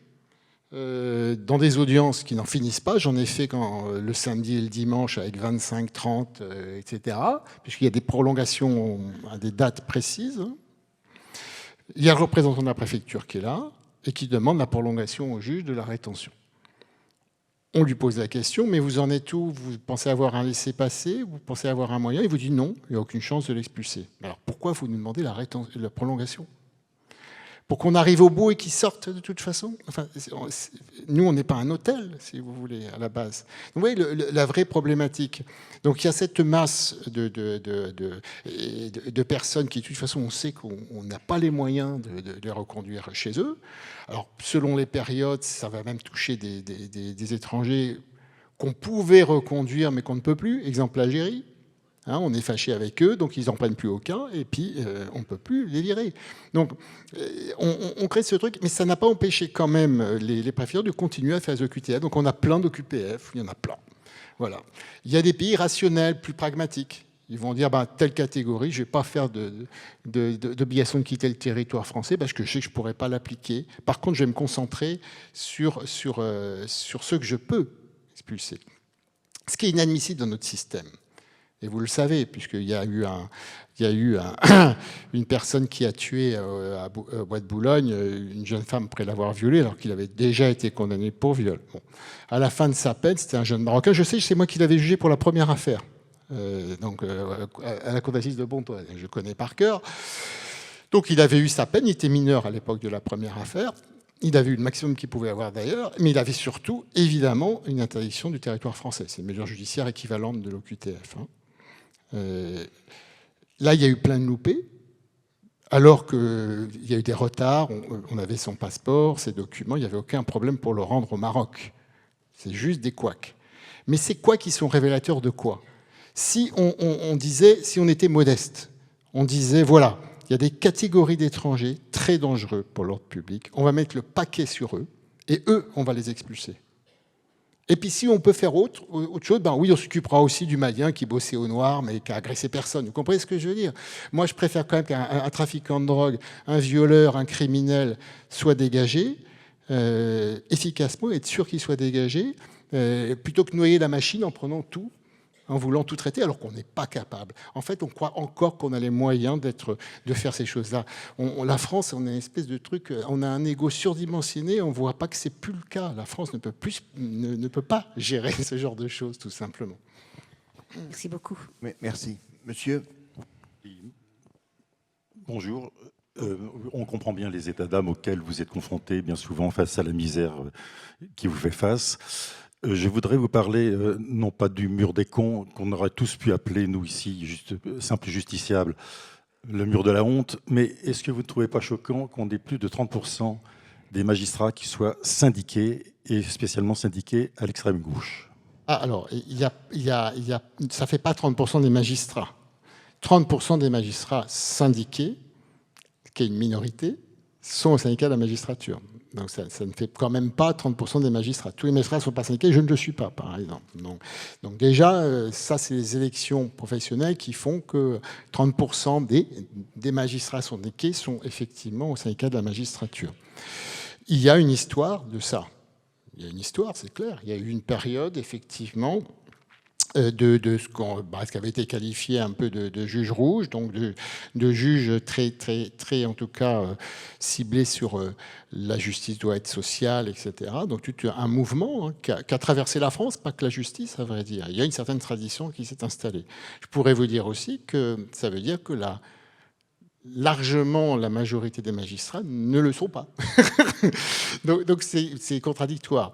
S2: dans des audiences qui n'en finissent pas. J'en ai fait le samedi et le dimanche avec 25, 30, etc. Puisqu'il y a des prolongations à des dates précises. Il y a le représentant de la préfecture qui est là et qui demande la prolongation au juge de la rétention. On lui pose la question, mais vous en êtes où? Vous pensez avoir un laissez-passer? Vous pensez avoir un moyen? Il vous dit non, il n'y a aucune chance de l'expulser. Alors pourquoi vous nous demandez la prolongation? Pour qu'on arrive au bout et qu'il sorte de toute façon? Enfin, nous, on n'est pas un hôtel, si vous voulez, à la base. Donc, vous voyez la vraie problématique. Donc il y a cette masse de personnes qui, de toute façon, on sait qu'on n'a pas les moyens de les reconduire chez eux. Alors, selon les périodes, ça va même toucher des étrangers qu'on pouvait reconduire, mais qu'on ne peut plus. Exemple, l'Algérie. Hein, on est fâché avec eux, donc ils n'en prennent plus aucun, et puis on ne peut plus les virer. Donc on crée ce truc, mais ça n'a pas empêché quand même les préfectures de continuer à faire les OQTF. Donc on a plein d'OQPF, il y en a plein. Voilà. Il y a des pays rationnels, plus pragmatiques. Ils vont dire, telle catégorie, je ne vais pas faire d'obligation de quitter le territoire français parce que je sais que je ne pourrai pas l'appliquer. Par contre, je vais me concentrer sur ceux que je peux expulser. Ce qui est inadmissible dans notre système. Et vous le savez, puisqu'il y a eu une personne qui a tué à Bois de Boulogne une jeune femme après l'avoir violée, alors qu'il avait déjà été condamné pour viol. Bon. À la fin de sa peine, c'était un jeune Marocain. Je sais, c'est moi qui l'avais jugé pour la première affaire. À la cour d'assises de Pontoise. Je connais par cœur. Donc il avait eu sa peine, il était mineur à l'époque de la première affaire. Il avait eu le maximum qu'il pouvait avoir d'ailleurs, mais il avait surtout, évidemment, une interdiction du territoire français. C'est une mesure judiciaire équivalente de l'OQTF. Hein. Là, il y a eu plein de loupés, alors qu'il y a eu des retards, on avait son passeport, ses documents, il n'y avait aucun problème pour le rendre au Maroc. C'est juste des couacs. Mais ces couacs qui sont révélateurs de quoi? Si on était modeste, on disait, voilà, il y a des catégories d'étrangers très dangereux pour l'ordre public, on va mettre le paquet sur eux, et eux, on va les expulser. Et puis si on peut faire autre chose, oui, on s'occupera aussi du Malien qui bossait au noir, mais qui a agressé personne. Vous comprenez ce que je veux dire? Moi, je préfère quand même qu'un trafiquant de drogue, un violeur, un criminel soit dégagé, efficacement, être sûr qu'il soit dégagé, plutôt que noyer la machine en prenant tout, en voulant tout traiter, alors qu'on n'est pas capable. En fait, on croit encore qu'on a les moyens de faire ces choses-là. La France, on a une espèce de truc, on a un ego surdimensionné, on ne voit pas que c'est plus le cas. La France ne peut pas gérer ce genre de choses, tout simplement.
S4: Merci beaucoup.
S1: Merci. Monsieur?
S5: Bonjour. On comprend bien les états d'âme auxquels vous êtes confrontés, bien souvent face à la misère qui vous fait face. Je voudrais vous parler, non pas du mur des cons, qu'on aurait tous pu appeler, nous ici, simple justiciable, le mur de la honte, mais est-ce que vous ne trouvez pas choquant qu'on ait plus de 30% des magistrats qui soient syndiqués, et spécialement syndiqués à l'extrême gauche?
S2: Alors, ça ne fait pas 30% des magistrats. 30% des magistrats syndiqués, qui est une minorité, sont au syndicat de la magistrature. Donc ça ne fait quand même pas 30% des magistrats. Tous les magistrats ne sont pas syndiqués, je ne le suis pas, par exemple. Donc déjà, ça, c'est les élections professionnelles qui font que 30% des magistrats syndiqués sont effectivement au syndicat de la magistrature. Il y a une histoire de ça. Il y a une histoire, c'est clair. Il y a eu une période, effectivement, de ce qui avait été qualifié un peu de juge rouge, donc de juge très en tout cas ciblé sur la justice doit être sociale, etc. Donc tout un mouvement qui a traversé la France, pas que la justice, à vrai dire. Il y a une certaine tradition qui s'est installée. Je pourrais vous dire aussi que ça veut dire que largement la majorité des magistrats ne le sont pas. donc c'est contradictoire.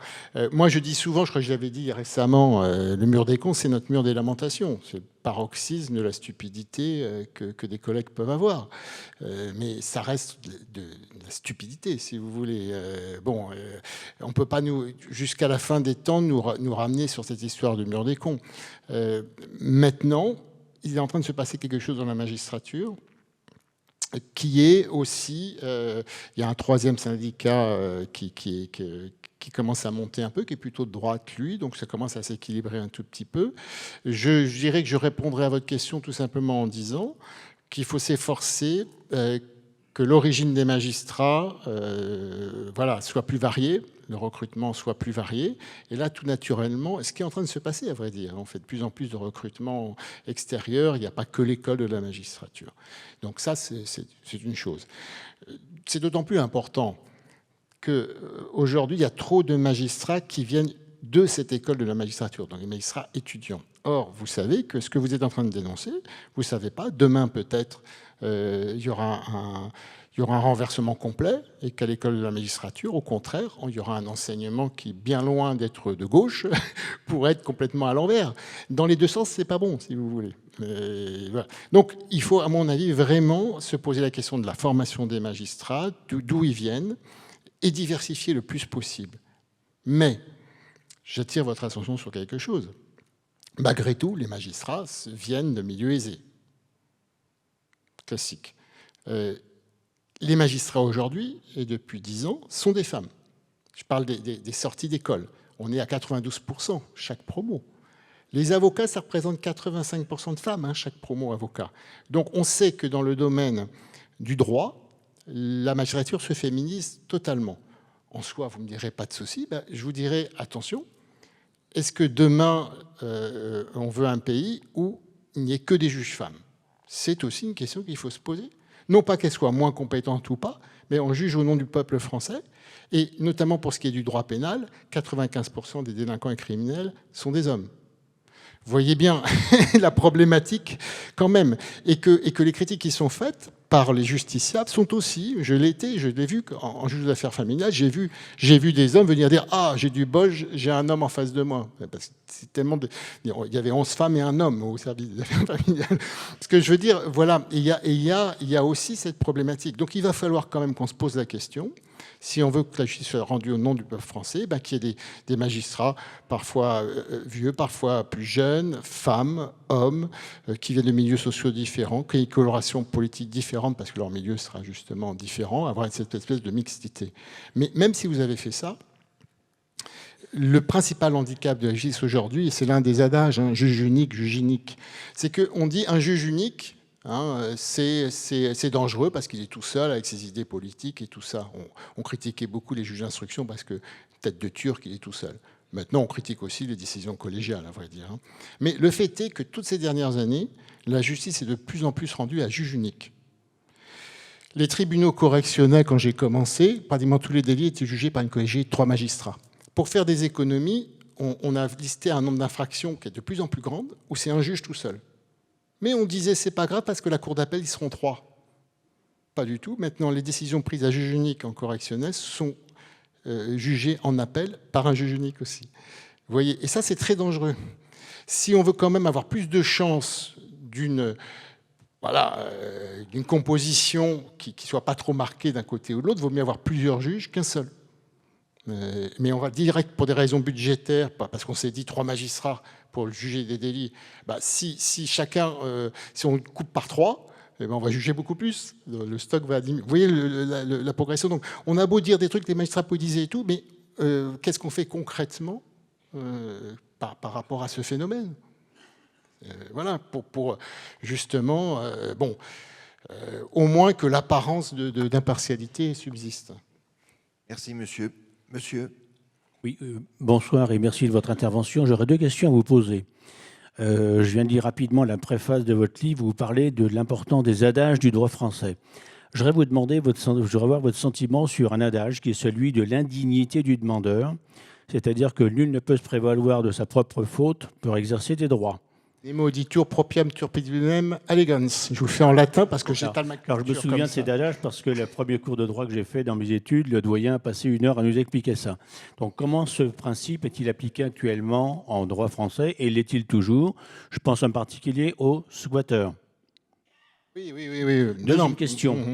S2: Moi je dis souvent, je crois que je l'avais dit récemment, le mur des cons c'est notre mur des lamentations. C'est le paroxysme de la stupidité que des collègues peuvent avoir. Mais ça reste de la stupidité si vous voulez. On ne peut pas jusqu'à la fin des temps nous ramener sur cette histoire du mur des cons. Maintenant, il est en train de se passer quelque chose dans la magistrature qui est aussi, il y a un troisième syndicat qui commence à monter un peu, qui est plutôt de droite, lui, donc ça commence à s'équilibrer un tout petit peu. Je dirais que je répondrai à votre question tout simplement en disant qu'il faut s'efforcer que l'origine des magistrats soit plus variée, le recrutement soit plus varié. Et là, tout naturellement, ce qui est en train de se passer, à vrai dire, on fait de plus en plus de recrutement extérieur, il n'y a pas que l'école de la magistrature. Donc ça, c'est une chose. C'est d'autant plus important qu'aujourd'hui, il y a trop de magistrats qui viennent de cette école de la magistrature, donc les magistrats étudiants. Or, vous savez que ce que vous êtes en train de dénoncer, vous ne savez pas, demain peut-être, il y aura un renversement complet et qu'à l'école de la magistrature, au contraire, il y aura un enseignement qui, bien loin d'être de gauche, pourrait être complètement à l'envers. Dans les deux sens, c'est pas bon, si vous voulez. Voilà. Donc, il faut, à mon avis, vraiment se poser la question de la formation des magistrats, d'où ils viennent, et diversifier le plus possible. Mais, j'attire votre attention sur quelque chose. Malgré tout, les magistrats viennent de milieux aisés. Classique. Les magistrats aujourd'hui, et depuis 10 ans, sont des femmes. Je parle des sorties d'école. On est à 92%, chaque promo. Les avocats, ça représente 85% de femmes, chaque promo avocat. Donc on sait que dans le domaine du droit, la magistrature se féminise totalement. En soi, vous ne me direz pas de souci, je vous dirais, attention, est-ce que demain, on veut un pays où il n'y ait que des juges femmes? C'est aussi une question qu'il faut se poser. Non pas qu'elles soient moins compétentes ou pas, mais on juge au nom du peuple français. Et notamment pour ce qui est du droit pénal, 95% des délinquants et criminels sont des hommes. Vous voyez bien la problématique quand même. Et que les critiques qui sont faites par les justiciables sont aussi, je l'ai vu en juge d'affaires familiales, j'ai vu des hommes venir dire « Ah, j'ai du bol, j'ai un homme en face de moi ». Parce que c'est tellement il y avait 11 femmes et un homme au service des affaires familiales. Ce que je veux dire, voilà, il y a aussi cette problématique. Donc il va falloir quand même qu'on se pose la question, si on veut que la justice soit rendue au nom du peuple français, qu'il y ait des magistrats parfois vieux, parfois plus jeunes, femmes, hommes, qui viennent de milieux sociaux différents, qui aient une coloration politique différente, parce que leur milieu sera justement différent, avoir cette espèce de mixité. Mais même si vous avez fait ça, le principal handicap de la justice aujourd'hui, et c'est l'un des adages, juge unique, c'est qu'on dit un juge unique, c'est dangereux parce qu'il est tout seul avec ses idées politiques et tout ça. On critiquait beaucoup les juges d'instruction parce que, tête de turc, il est tout seul. Maintenant, on critique aussi les décisions collégiales, à vrai dire. Mais le fait est que toutes ces dernières années, la justice est de plus en plus rendue à juge unique. Les tribunaux correctionnels, quand j'ai commencé, pratiquement tous les délits étaient jugés par une collégiée de 3 magistrats. Pour faire des économies, on a listé un nombre d'infractions qui est de plus en plus grande, où c'est un juge tout seul. Mais on disait, c'est pas grave parce que la cour d'appel, ils seront 3. Pas du tout. Maintenant, les décisions prises à juge unique en correctionnel sont jugées en appel par un juge unique aussi. Vous voyez, et ça, c'est très dangereux. Si on veut quand même avoir plus de chances d'une composition qui ne soit pas trop marquée d'un côté ou de l'autre, il vaut mieux avoir plusieurs juges qu'un seul. Mais on va direct pour des raisons budgétaires, parce qu'on s'est dit 3 magistrats pour juger des délits. Si on coupe par 3, on va juger beaucoup plus. Le stock va diminuer. Vous voyez la progression. Donc, on a beau dire des trucs, les magistrats politisaient et tout, mais qu'est-ce qu'on fait concrètement par rapport à ce phénomène? Voilà, pour justement, au moins que l'apparence d'impartialité subsiste.
S3: Merci, monsieur. Monsieur.
S6: Oui, bonsoir et merci de votre intervention. J'aurais 2 questions à vous poser. Je viens de lire rapidement la préface de votre livre où vous parlez de l'importance des adages du droit français. Je voudrais vous demander, je voudrais avoir votre sentiment sur un adage qui est celui de l'indignité du demandeur, c'est-à-dire que nul ne peut se prévaloir de sa propre faute pour exercer des droits.
S2: Nemo auditur propriam turpitudinem allegans. Je vous le fais en latin parce que j'ai pas ma culture.
S6: Alors je me souviens de ces adages parce que le premier cours de droit que j'ai fait dans mes études, le doyen a passé 1 heure à nous expliquer ça. Donc comment ce principe est-il appliqué actuellement en droit français et l'est-il toujours? Je pense en particulier aux squatteurs.
S2: Oui.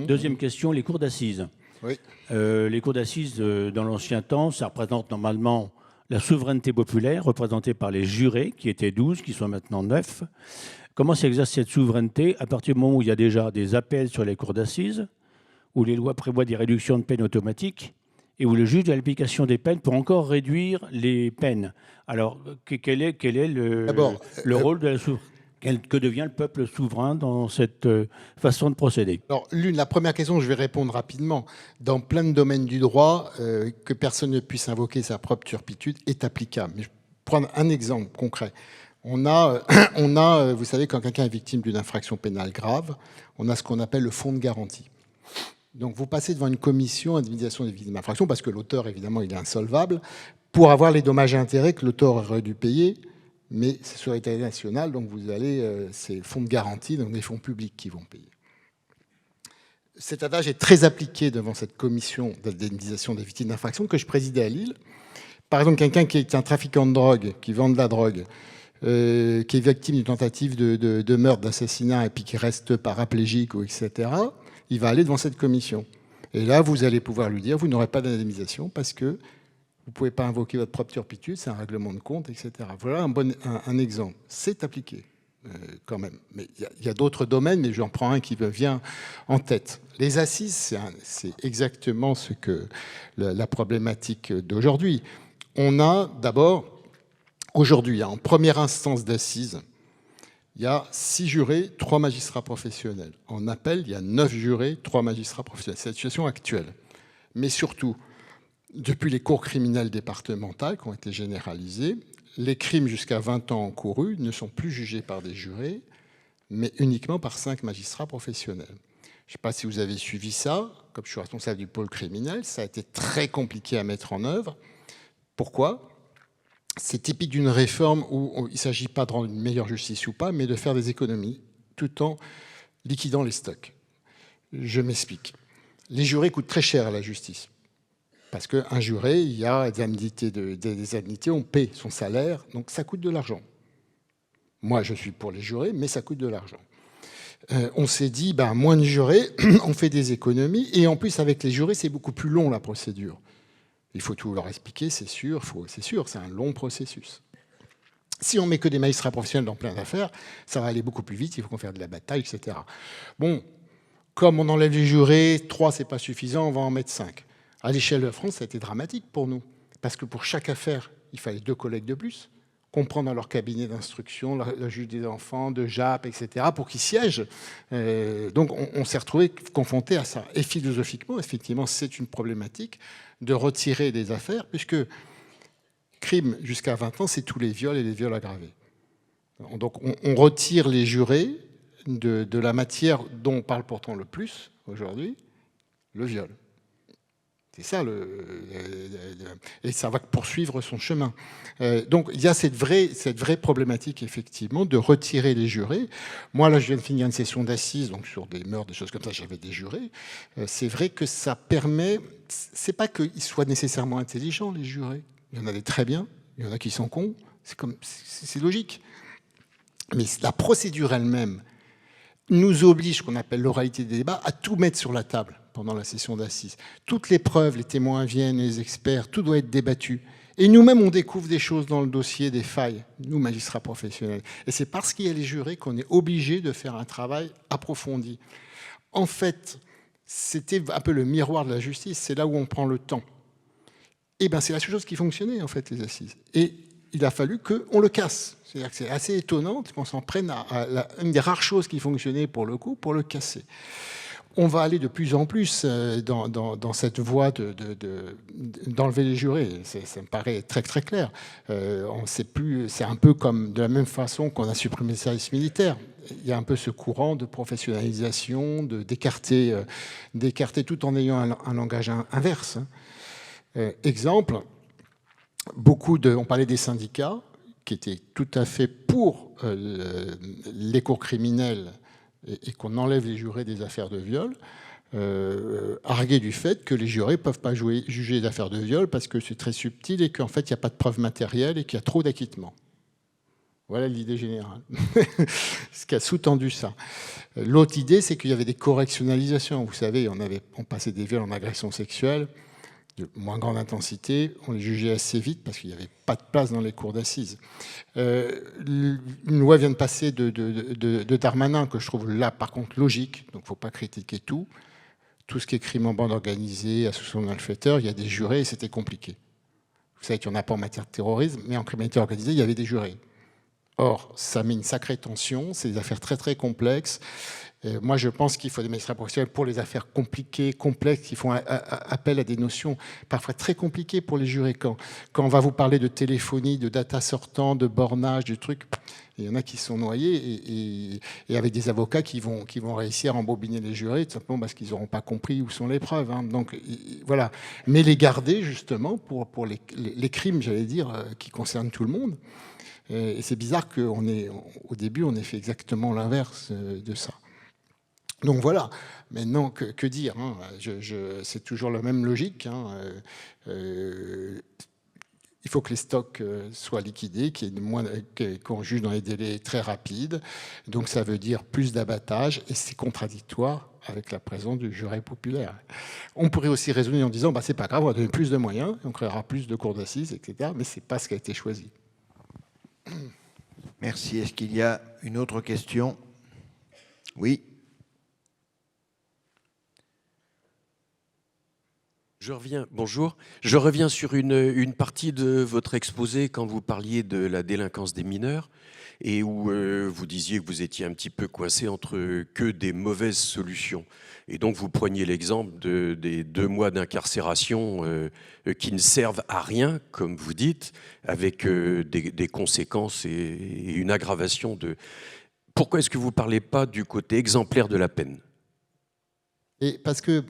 S6: Deuxième question, les cours d'assises.
S2: Oui.
S6: Les cours d'assises, dans l'ancien temps, ça représente normalement la souveraineté populaire, représentée par les jurés, qui étaient 12, qui sont maintenant 9. Comment s'exerce cette souveraineté à partir du moment où il y a déjà des appels sur les cours d'assises, où les lois prévoient des réductions de peines automatiques, et où le juge de l'application des peines peut encore réduire les peines? Alors, quel est le rôle de la souveraineté? Que devient le peuple souverain dans cette façon de procéder?
S2: Alors, la première question, je vais répondre rapidement. Dans plein de domaines du droit, que personne ne puisse invoquer sa propre turpitude est applicable. Mais je vais prendre un exemple concret. On a, vous savez, quand quelqu'un est victime d'une infraction pénale grave, on a ce qu'on appelle le fonds de garantie. Donc, vous passez devant une commission d'indemnisation des victimes d'infraction, parce que l'auteur, évidemment, il est insolvable, pour avoir les dommages et intérêts que l'auteur aurait dû payer, mais c'est sur l'État national, donc vous allez, c'est fonds de garantie, donc des fonds publics qui vont payer. Cet adage est très appliqué devant cette commission d'indemnisation des victimes d'infractions que je présidais à Lille. Par exemple, quelqu'un qui est un trafiquant de drogue, qui vend de la drogue, qui est victime d'une tentative de meurtre, d'assassinat, et puis qui reste paraplégique, ou etc., il va aller devant cette commission. Et là, vous allez pouvoir lui dire, vous n'aurez pas d'indemnisation parce que vous ne pouvez pas invoquer votre propre turpitude, c'est un règlement de compte, etc. Voilà un exemple. C'est appliqué, quand même. Mais il y a d'autres domaines, mais j'en prends un qui me vient en tête. Les assises, c'est exactement ce que la problématique d'aujourd'hui. On a d'abord, aujourd'hui, en première instance d'assises, il y a 6 jurés, 3 magistrats professionnels. En appel, il y a 9 jurés, 3 magistrats professionnels. C'est la situation actuelle. Mais surtout, depuis les cours criminelles départementales qui ont été généralisées, les crimes jusqu'à 20 ans encourus ne sont plus jugés par des jurés, mais uniquement par 5 magistrats professionnels. Je ne sais pas si vous avez suivi ça. Comme je suis responsable du pôle criminel, ça a été très compliqué à mettre en œuvre. Pourquoi ? C'est typique d'une réforme où il ne s'agit pas de rendre une meilleure justice ou pas, mais de faire des économies tout en liquidant les stocks. Je m'explique. Les jurés coûtent très cher à la justice. Parce qu'un juré, il y a des indemnités, on paie son salaire, donc ça coûte de l'argent. Moi, je suis pour les jurés, mais ça coûte de l'argent. On s'est dit, moins de jurés, on fait des économies, et en plus, avec les jurés, c'est beaucoup plus long, la procédure. Il faut tout leur expliquer, c'est sûr, c'est un long processus. Si on met que des magistrats professionnels dans plein d'affaires, ça va aller beaucoup plus vite, il faut qu'on fasse de la bataille, etc. Bon, comme on enlève les jurés, 3, c'est pas suffisant, on va en mettre 5. À l'échelle de la France, ça a été dramatique pour nous, parce que pour chaque affaire, il fallait 2 collègues de plus, comprendre dans leur cabinet d'instruction, le juge des enfants, de JAP, etc., pour qu'ils siègent. Donc on s'est retrouvé confronté à ça. Et philosophiquement, effectivement, c'est une problématique de retirer des affaires, puisque crime jusqu'à 20 ans, c'est tous les viols et les viols aggravés. Donc on retire les jurés de la matière dont on parle pourtant le plus aujourd'hui, le viol. C'est ça, et ça va poursuivre son chemin. Donc il y a cette vraie problématique, effectivement, de retirer les jurés. Moi, là, je viens de finir une session d'assises, donc sur des meurtres, des choses comme ça, j'avais des jurés. C'est vrai que ça permet... C'est pas qu'ils soient nécessairement intelligents, les jurés. Il y en a des très bien, il y en a qui sont cons. C'est logique. Mais la procédure elle-même nous oblige, ce qu'on appelle l'oralité des débats, à tout mettre sur la table pendant la session d'assises. Toutes les preuves, les témoins viennent, les experts, tout doit être débattu. Et nous-mêmes, on découvre des choses dans le dossier, des failles, nous, magistrats professionnels. Et c'est parce qu'il y a les jurés qu'on est obligé de faire un travail approfondi. En fait, c'était un peu le miroir de la justice, c'est là où on prend le temps. Et bien, c'est la seule chose qui fonctionnait, en fait, les assises. Et il a fallu qu'on le casse. C'est-à-dire que c'est assez étonnant qu'on s'en prenne à une des rares choses qui fonctionnait pour le coup, pour le casser. On va aller de plus en plus dans cette voie d'enlever les jurés. Ça me paraît très, très clair. C'est un peu comme de la même façon qu'on a supprimé le service militaire. Il y a un peu ce courant de professionnalisation, d'écarter tout en ayant un langage inverse. Exemple, on parlait des syndicats qui étaient tout à fait pour les cours criminels et qu'on enlève les jurés des affaires de viol, arguer du fait que les jurés ne peuvent pas juger d'affaires de viol parce que c'est très subtil et qu'en fait, il n'y a pas de preuves matérielles et qu'il y a trop d'acquittement. Voilà l'idée générale. Ce qui a sous-tendu ça. L'autre idée, c'est qu'il y avait des correctionnalisations. Vous savez, on passait des viols en agression sexuelle de moins grande intensité, on les jugeait assez vite parce qu'il n'y avait pas de place dans les cours d'assises. Une loi vient de passer de Darmanin que je trouve là par contre logique, donc il ne faut pas critiquer tout. Tout ce qui est crime en bande organisée, association de malfaiteurs, il y a des jurés et c'était compliqué. Vous savez qu'il n'y en a pas en matière de terrorisme, mais en criminalité organisée, il y avait des jurés. Or, ça met une sacrée tension, c'est des affaires très très complexes. Et moi, je pense qu'il faut des magistrats professionnels pour les affaires compliquées, complexes, qui font appel à des notions parfois très compliquées pour les jurés. Quand on va vous parler de téléphonie, de data sortant, de bornage, du truc, il y en a qui sont noyés et avec des avocats qui vont réussir à embobiner les jurés, tout simplement parce qu'ils n'auront pas compris où sont les preuves. Hein. Donc voilà. Mais les garder justement pour les crimes, j'allais dire, qui concernent tout le monde. Et c'est bizarre qu'au début, on ait fait exactement l'inverse de ça. Donc voilà, maintenant, que dire hein, c'est toujours la même logique. Hein, il faut que les stocks soient liquidés, qu'on juge dans les délais très rapides. Donc ça veut dire plus d'abattage, et c'est contradictoire avec la présence du juré populaire. On pourrait aussi raisonner en disant, c'est pas grave, on va donner plus de moyens, on créera plus de cours d'assises, etc. Mais c'est pas ce qui a été choisi.
S3: Merci. Est-ce qu'il y a une autre question? Oui.
S7: Bonjour. Je reviens sur une partie de votre exposé quand vous parliez de la délinquance des mineurs et où vous disiez que vous étiez un petit peu coincé entre que des mauvaises solutions. Et donc vous preniez l'exemple des 2 mois d'incarcération qui ne servent à rien, comme vous dites, avec des conséquences et une aggravation de... Pourquoi est-ce que vous ne parlez pas du côté exemplaire de la peine?
S2: Parce que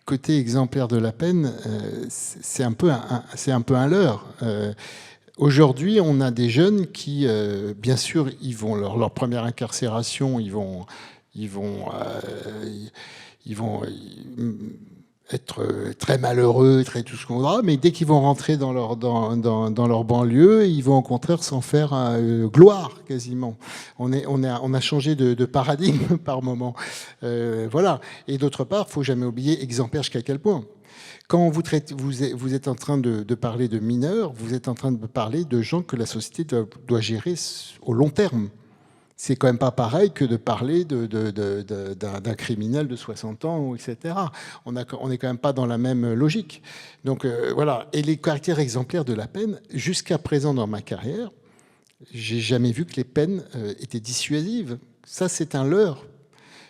S2: côté exemplaire de la peine, c'est un peu un leurre. Aujourd'hui, on a des jeunes qui, bien sûr, ils vont leur première incarcération, ils vont être très malheureux, très tout ce qu'on voudra, mais dès qu'ils vont rentrer dans leur banlieue, ils vont au contraire s'en faire gloire quasiment. On a changé de paradigme par moment. Voilà. Et d'autre part, il ne faut jamais oublier exemplaire jusqu'à quel point. Quand vous êtes en train de parler de mineurs, vous êtes en train de parler de gens que la société doit gérer au long terme. C'est quand même pas pareil que de parler d'un criminel de 60 ans, etc. On n'est quand même pas dans la même logique. Donc voilà. Et les caractères exemplaires de la peine, jusqu'à présent dans ma carrière, j'ai jamais vu que les peines étaient dissuasives. Ça, c'est un leurre.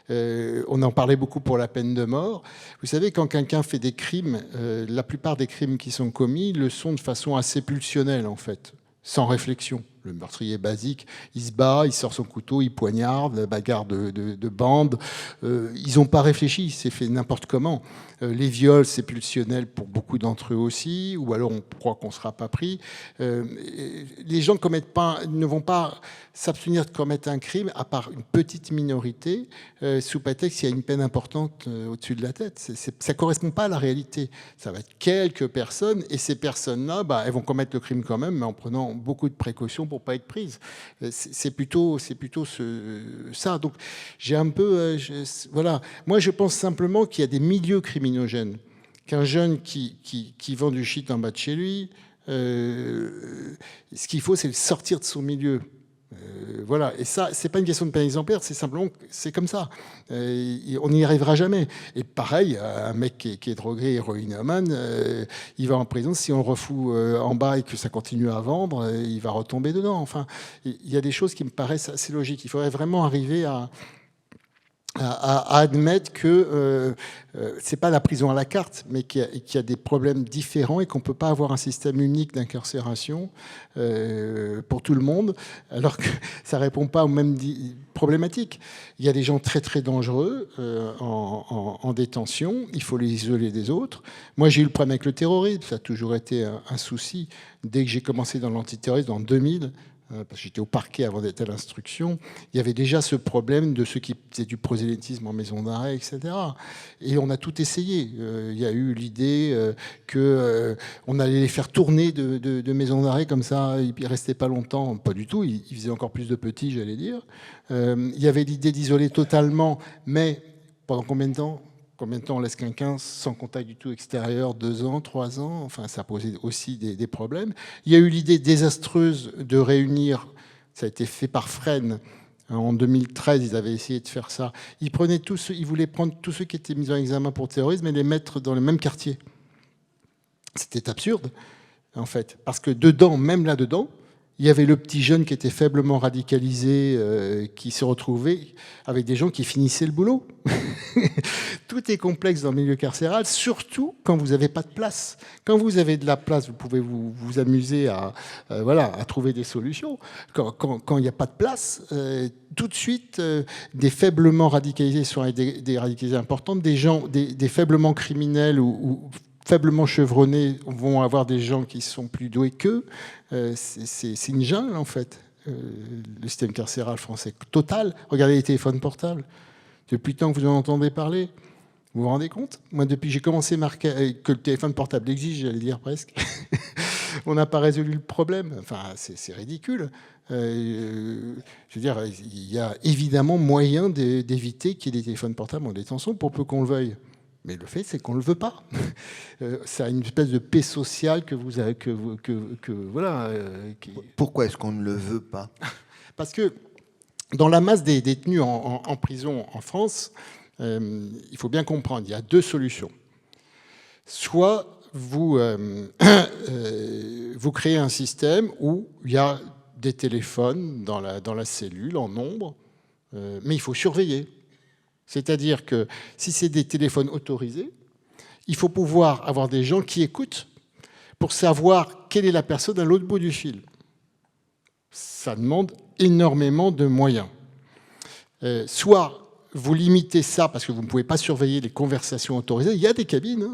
S2: On en parlait beaucoup pour la peine de mort. Vous savez, quand quelqu'un fait des crimes, la plupart des crimes qui sont commis le sont de façon assez pulsionnelle, en fait, sans réflexion. Le meurtrier basique, il se bat, il sort son couteau, il poignarde, la bagarre de bande. Ils n'ont pas réfléchi, c'est fait n'importe comment. Les viols, c'est pulsionnel pour beaucoup d'entre eux aussi, ou alors on croit qu'on ne sera pas pris. Les gens ne vont pas s'abstenir de commettre un crime, à part une petite minorité, sous prétexte qu'il y a une peine importante au-dessus de la tête. Ça ne correspond pas à la réalité. Ça va être quelques personnes, et ces personnes-là, elles vont commettre le crime quand même, mais en prenant beaucoup de précautions pour pas être prises. C'est plutôt ça. Donc j'ai un peu... voilà. Moi, je pense simplement qu'il y a des milieux criminogènes. Qu'un jeune qui vend du shit en bas de chez lui, ce qu'il faut, c'est le sortir de son milieu. Voilà, et ça, c'est pas une question de peine exemplaire, c'est simplement, c'est comme ça. On n'y arrivera jamais. Et pareil, un mec qui est drogué, héroïnomane, il va en prison. Si on le refout en bas et que ça continue à vendre, il va retomber dedans. Enfin, il y a des choses qui me paraissent assez logiques. Il faudrait vraiment arriver à admettre que c'est pas la prison à la carte, mais qu'il y a des problèmes différents et qu'on peut pas avoir un système unique d'incarcération pour tout le monde, alors que ça répond pas aux mêmes problématiques. Il y a des gens très très dangereux en détention, il faut les isoler des autres. Moi, j'ai eu le problème avec le terrorisme, ça a toujours été un souci. Dès que j'ai commencé dans l'antiterrorisme en 2000, parce que j'étais au parquet avant d'être à l'instruction, il y avait déjà ce problème de ceux qui faisaient du prosélytisme en maison d'arrêt, etc. Et on a tout essayé. Il y a eu l'idée qu'on allait les faire tourner de maison d'arrêt, comme ça, ils ne restaient pas longtemps. Pas du tout, ils faisaient encore plus de petits, j'allais dire. Il y avait l'idée d'isoler totalement, mais pendant combien de temps ? Combien de temps on laisse quelqu'un sans contact du tout extérieur? 2 ans, 3 ans? Enfin, ça posait aussi des problèmes. Il y a eu l'idée désastreuse de réunir, ça a été fait par Fresnes. En 2013, ils avaient essayé de faire ça. Ils voulaient prendre tous ceux qui étaient mis en examen pour terrorisme et les mettre dans le même quartier. C'était absurde, en fait. Parce que dedans, même là-dedans, Il y avait le petit jeune qui était faiblement radicalisé, qui se retrouvait avec des gens qui finissaient le boulot. Tout est complexe dans le milieu carcéral, surtout quand vous n'avez pas de place. Quand vous avez de la place, vous pouvez vous amuser à trouver des solutions. Quand il n'y a pas de place, tout de suite, des faiblement radicalisés sont des radicalisés importants, des faiblement criminels ou faiblement chevronnés vont avoir des gens qui sont plus doués qu'eux. C'est une jungle, en fait, le système carcéral français. Total. Regardez les téléphones portables. Depuis le temps que vous en entendez parler, vous vous rendez compte? Moi, depuis que j'ai commencé à marquer que le téléphone portable existe, j'allais dire presque, on n'a pas résolu le problème. Enfin, c'est ridicule. Je veux dire, il y a évidemment moyen d'éviter qu'il y ait des téléphones portables en détention pour peu qu'on le veuille. Mais le fait, c'est qu'on ne le veut pas. Ça a une espèce de paix sociale que vous avez, voilà.
S3: Pourquoi est-ce qu'on ne le veut pas?
S2: Parce que dans la masse des détenus en prison en France, il faut bien comprendre, il y a deux solutions. Soit vous créez un système où il y a des téléphones dans la cellule en nombre, mais il faut surveiller. C'est-à-dire que si c'est des téléphones autorisés, il faut pouvoir avoir des gens qui écoutent pour savoir quelle est la personne à l'autre bout du fil. Ça demande énormément de moyens. Soit vous limitez ça parce que vous ne pouvez pas surveiller les conversations autorisées. Il y a des cabines.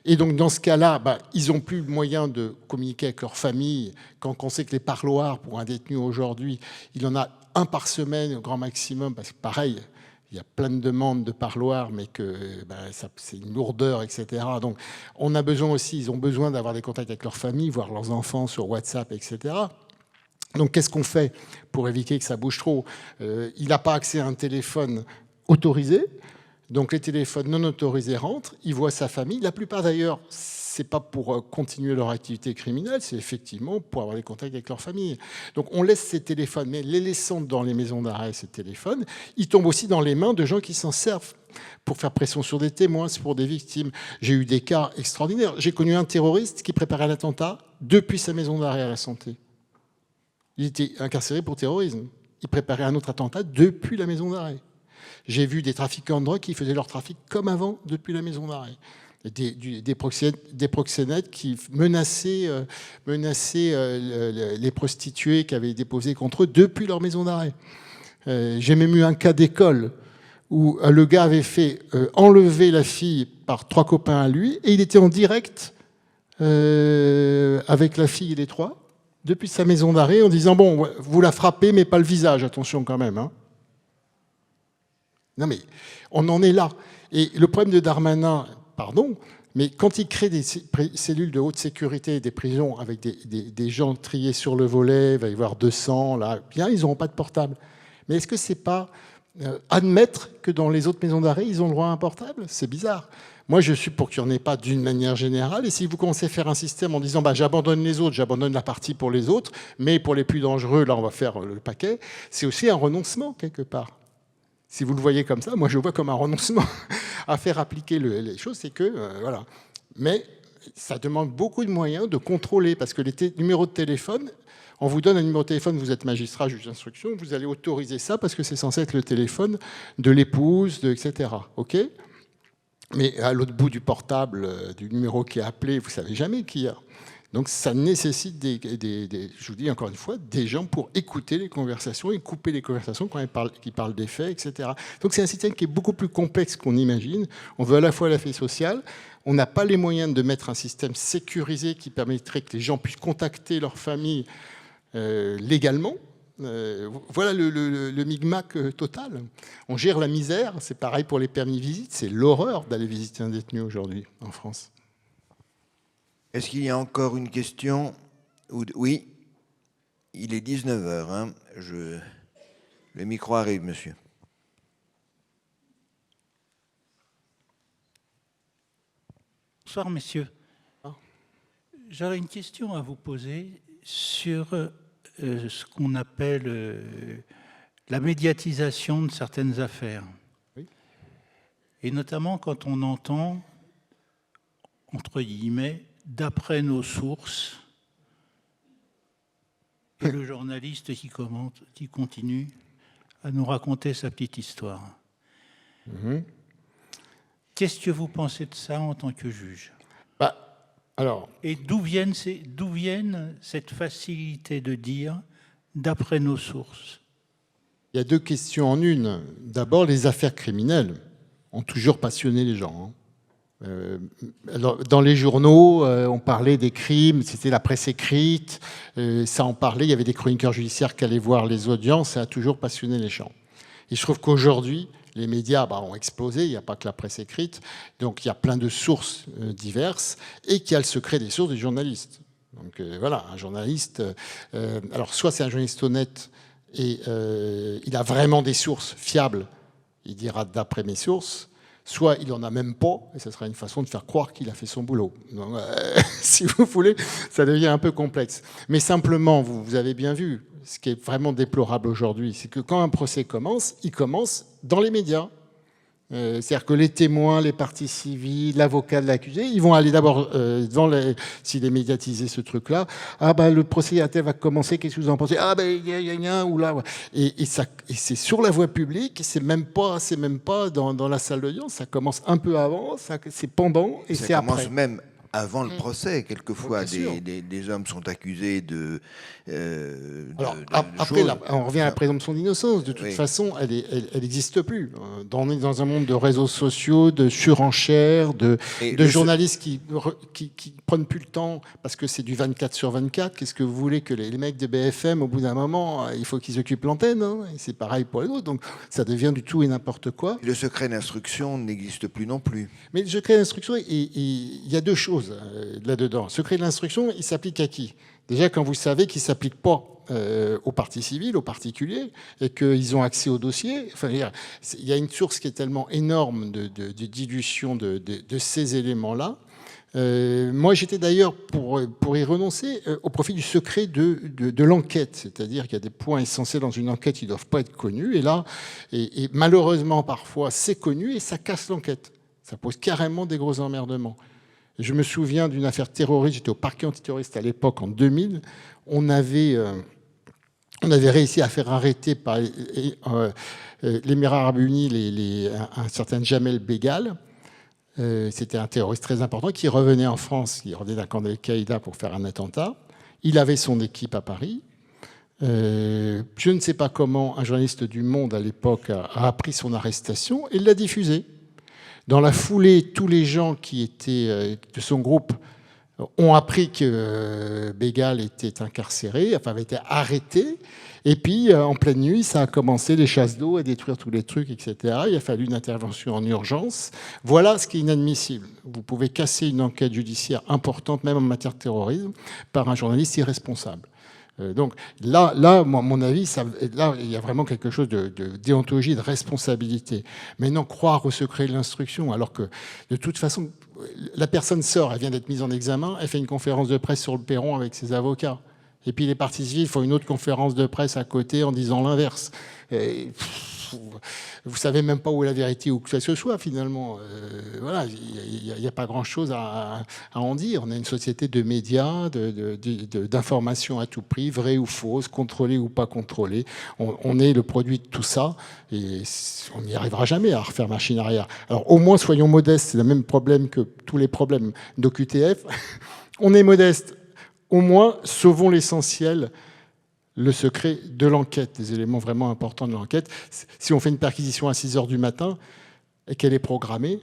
S2: Et donc, dans ce cas-là, ils n'ont plus le moyen de communiquer avec leur famille. Quand on sait que les parloirs, pour un détenu aujourd'hui, il en a un par semaine au grand maximum, parce que pareil, il y a plein de demandes de parloirs, mais que c'est une lourdeur, etc. Donc, ils ont besoin d'avoir des contacts avec leur famille, voir leurs enfants sur WhatsApp, etc. Donc, qu'est-ce qu'on fait pour éviter que ça bouge trop? Il n'a pas accès à un téléphone autorisé. Donc, les téléphones non autorisés rentrent. Il voit sa famille. La plupart, d'ailleurs, ce n'est pas pour continuer leur activité criminelle. C'est effectivement pour avoir des contacts avec leur famille. Donc, on laisse ces téléphones. Mais les laissant dans les maisons d'arrêt, ces téléphones, ils tombent aussi dans les mains de gens qui s'en servent pour faire pression sur des témoins, pour des victimes. J'ai eu des cas extraordinaires. J'ai connu un terroriste qui préparait l'attentat depuis sa maison d'arrêt à la Santé. Il était incarcéré pour terrorisme. Il préparait un autre attentat depuis la maison d'arrêt. J'ai vu des trafiquants de drogue qui faisaient leur trafic comme avant depuis la maison d'arrêt. Des proxénètes qui menaçaient les prostituées qui avaient déposé contre eux depuis leur maison d'arrêt. J'ai même eu un cas d'école où le gars avait fait enlever la fille par 3 copains à lui et il était en direct avec la fille et les 3 depuis sa maison d'arrêt en disant « Bon, vous la frappez, mais pas le visage, attention quand même. » Non mais, on en est là. Et le problème de Darmanin, pardon, mais quand il crée des cellules de haute sécurité, des prisons avec des gens triés sur le volet, il va y avoir 200, là, bien, ils n'auront pas de portable. Mais est-ce que c'est pas admettre que dans les autres maisons d'arrêt, ils ont le droit à un portable? C'est bizarre. Moi, je suis pour qu'il n'y en ait pas d'une manière générale. Et si vous commencez à faire un système en disant j'abandonne les autres, j'abandonne la partie pour les autres, mais pour les plus dangereux, là, on va faire le paquet, c'est aussi un renoncement, quelque part. Si vous le voyez comme ça, moi, je le vois comme un renoncement à faire appliquer les choses. C'est que, voilà. Mais ça demande beaucoup de moyens de contrôler, parce que les numéros de téléphone, on vous donne un numéro de téléphone, vous êtes magistrat, juge d'instruction, vous allez autoriser ça parce que c'est censé être le téléphone de l'épouse, etc. OK ? Mais à l'autre bout du portable, du numéro qui est appelé, vous ne savez jamais qui y a. Donc ça nécessite, je vous dis encore une fois, des gens pour écouter les conversations et couper les conversations quand ils parlent des faits, etc. Donc c'est un système qui est beaucoup plus complexe qu'on imagine. On veut à la fois la faille sociale, on n'a pas les moyens de mettre un système sécurisé qui permettrait que les gens puissent contacter leur famille légalement. Voilà le micmac total. On gère la misère, c'est pareil pour les permis de visite, c'est l'horreur d'aller visiter un détenu aujourd'hui en France.
S3: Est-ce qu'il y a encore une question? Oui, il est 19h. Hein. Le micro arrive, monsieur.
S8: Bonsoir, messieurs. J'aurais une question à vous poser sur ce qu'on appelle la médiatisation de certaines affaires. Oui. Et notamment quand on entend, entre guillemets, d'après nos sources, et le journaliste qui continue à nous raconter sa petite histoire. Qu'est-ce que vous pensez de ça en tant que juge?
S2: Alors,
S8: et d'où viennent cette facilité de dire « d'après nos sources »
S2: il y a deux questions en une. D'abord, les affaires criminelles ont toujours passionné les gens. Alors, dans les journaux, on parlait des crimes, c'était la presse écrite, ça en parlait, il y avait des chroniqueurs judiciaires qui allaient voir les audiences, ça a toujours passionné les gens. Et je trouve qu'aujourd'hui, les médias ont explosé, il n'y a pas que la presse écrite, donc il y a plein de sources diverses, et qu'il y a le secret des sources des journalistes. Donc voilà, un journaliste, alors soit c'est un journaliste honnête, et il a vraiment des sources fiables, il dira d'après mes sources, soit il n'en a même pas, et ce sera une façon de faire croire qu'il a fait son boulot. Donc, si vous voulez, ça devient un peu complexe. Mais simplement, vous avez bien vu, ce qui est vraiment déplorable aujourd'hui, c'est que quand un procès commence, il commence dans les médias. C'est-à-dire que les témoins, les parties civiles, l'avocat de l'accusé, ils vont aller d'abord, s'il est médiatisé ce truc-là, le procès va commencer, qu'est-ce que vous en pensez? Il y a un ou là. Et c'est sur la voie publique, c'est même pas dans la salle d'audience, ça commence un peu avant, c'est pendant et c'est après.
S3: Ça commence même avant le procès. Quelquefois,
S2: Oui,
S3: des hommes sont accusés de
S2: après,
S3: choses.
S2: là, on revient à la présomption d'innocence. De toute façon, elle n'existe plus. On est dans un monde de réseaux sociaux, de surenchères, de journalistes qui prennent plus le temps parce que c'est du 24/24. Qu'est-ce que vous voulez que les mecs de BFM, au bout d'un moment, il faut qu'ils occupent l'antenne. Et c'est pareil pour les autres. Donc, ça devient du tout et n'importe quoi.
S3: Le secret d'instruction n'existe plus non plus.
S2: Mais le secret d'instruction, il y a deux choses là-dedans. Le secret de l'instruction, il s'applique à qui? Déjà, quand vous savez qu'il ne s'applique pas aux parties civiles, aux particuliers, et qu'ils ont accès au dossier, enfin, il y a une source qui est tellement énorme de dilution de ces éléments-là. Moi, j'étais d'ailleurs, pour y renoncer, au profit du secret de l'enquête. C'est-à-dire qu'il y a des points essentiels dans une enquête qui ne doivent pas être connus. Et là, et malheureusement, parfois, c'est connu et ça casse l'enquête. Ça pose carrément des gros emmerdements. Je me souviens d'une affaire terroriste, j'étais au parquet antiterroriste à l'époque, en 2000. On avait réussi à faire arrêter par l'Émirat arabe uni un certain Jamel Bégal. C'était un terroriste très important qui revenait en France, qui revenait d'un camp d'Al-Qaïda pour faire un attentat. Il avait son équipe à Paris. Je ne sais pas comment un journaliste du Monde à l'époque a appris son arrestation et l'a diffusé. Dans la foulée, tous les gens qui étaient de son groupe ont appris que Bégal était incarcéré, enfin avait été arrêté. Et puis, en pleine nuit, ça a commencé les chasses d'eau à détruire tous les trucs, etc. Il a fallu une intervention en urgence. Voilà ce qui est inadmissible. Vous pouvez casser une enquête judiciaire importante, même en matière de terrorisme, par un journaliste irresponsable. Donc là, moi, à mon avis, là, il y a vraiment quelque chose de déontologie, de responsabilité. Maintenant, croire au secret de l'instruction, alors que de toute façon, la personne sort, elle vient d'être mise en examen, elle fait une conférence de presse sur le perron avec ses avocats. Et puis les parties civiles font une autre conférence de presse à côté en disant l'inverse. Vous savez même pas où est la vérité ou que ce soit finalement. Voilà, il n'y a pas grand-chose à en dire. On a une société de médias, d'informations à tout prix, vraies ou fausses, contrôlées ou pas contrôlées. On est le produit de tout ça et on n'y arrivera jamais à refaire machine arrière. Alors au moins soyons modestes, c'est le même problème que tous les problèmes d'OQTF. On est modeste. Au moins, sauvons l'essentiel, le secret de l'enquête, des éléments vraiment importants de l'enquête. Si on fait une perquisition à 6 heures du matin et qu'elle est programmée,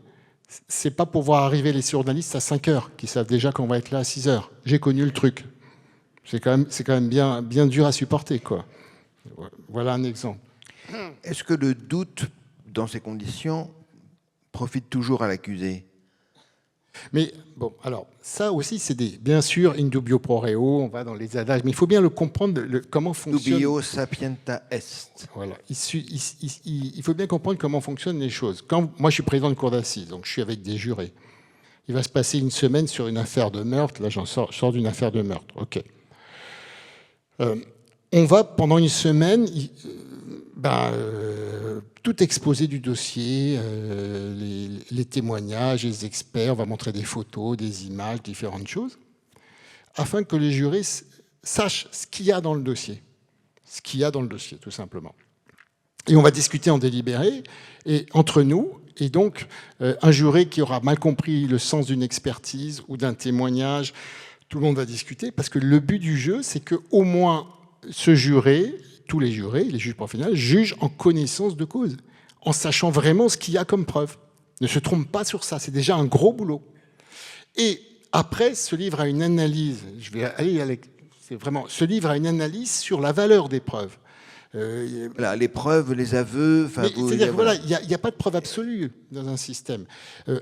S2: c'est pas pour voir arriver les journalistes à 5 heures, qui savent déjà qu'on va être là à 6 heures. J'ai connu le truc. C'est quand même bien dur à supporter, quoi. Voilà un exemple.
S3: Est-ce que le doute, dans ces conditions, profite toujours à l'accusé ?
S2: Mais bon, alors ça aussi, c'est bien sûr in dubio pro reo, on va dans les adages, mais il faut bien le comprendre, comment fonctionne.
S3: Dubio sapienta est.
S2: Voilà, il faut bien comprendre comment fonctionnent les choses. Moi, je suis président de cour d'assises, donc je suis avec des jurés. Il va se passer une semaine sur une affaire de meurtre. Là, je sors d'une affaire de meurtre. Ok. On va pendant une semaine. Tout exposé du dossier, les témoignages, les experts, on va montrer des photos, des images, différentes choses, afin que les jurés sache ce qu'il y a dans le dossier. Ce qu'il y a dans le dossier, tout simplement. Et on va discuter en délibéré, et entre nous, et donc un juré qui aura mal compris le sens d'une expertise ou d'un témoignage, tout le monde va discuter, parce que le but du jeu, c'est qu'au moins ce juré, tous les jurés, les juges professionnels, jugent en connaissance de cause, en sachant vraiment ce qu'il y a comme preuve. Ne se trompe pas sur ça, c'est déjà un gros boulot. Et après, ce livre a une analyse, je vais aller, c'est vraiment, ce livre a une analyse sur la valeur des preuves.
S3: Voilà, les preuves, les aveux...
S2: C'est-à-dire que voilà, il n'y a pas de preuve absolue dans un système.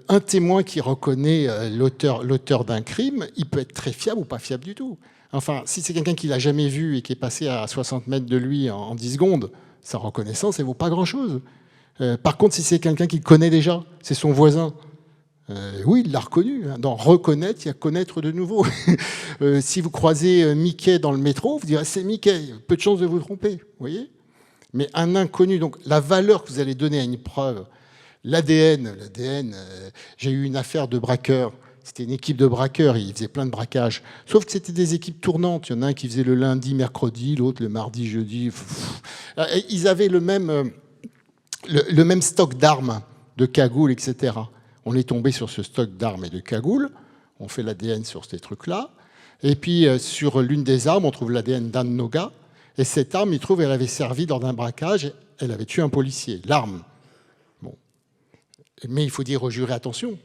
S2: Un témoin qui reconnaît l'auteur d'un crime, il peut être très fiable ou pas fiable du tout. Enfin, si c'est quelqu'un qui l'a jamais vu et qui est passé à 60 mètres de lui en 10 secondes, sa reconnaissance, elle vaut pas grand-chose. Par contre, si c'est quelqu'un qu'il connaît déjà, c'est son voisin, oui, il l'a reconnu. Dans reconnaître, il y a connaître de nouveau. Si vous croisez Mickey dans le métro, vous direz c'est Mickey. Peu de chances de vous tromper, vous voyez. Mais un inconnu, donc la valeur que vous allez donner à une preuve, l'ADN, j'ai eu une affaire de braqueurs. C'était une équipe de braqueurs, ils faisaient plein de braquages. Sauf que c'était des équipes tournantes. Il y en a un qui faisait le lundi, mercredi, l'autre le mardi, jeudi. Ils avaient le même stock d'armes, de cagoules, etc. On est tombé sur ce stock d'armes et de cagoules. On fait l'ADN sur ces trucs-là. Et puis, sur l'une des armes, on trouve l'ADN d'un de nos gars. Et cette arme, il trouve, elle avait servi lors d'un braquage. Elle avait tué un policier. L'arme. Bon. Mais il faut dire au juré, attention.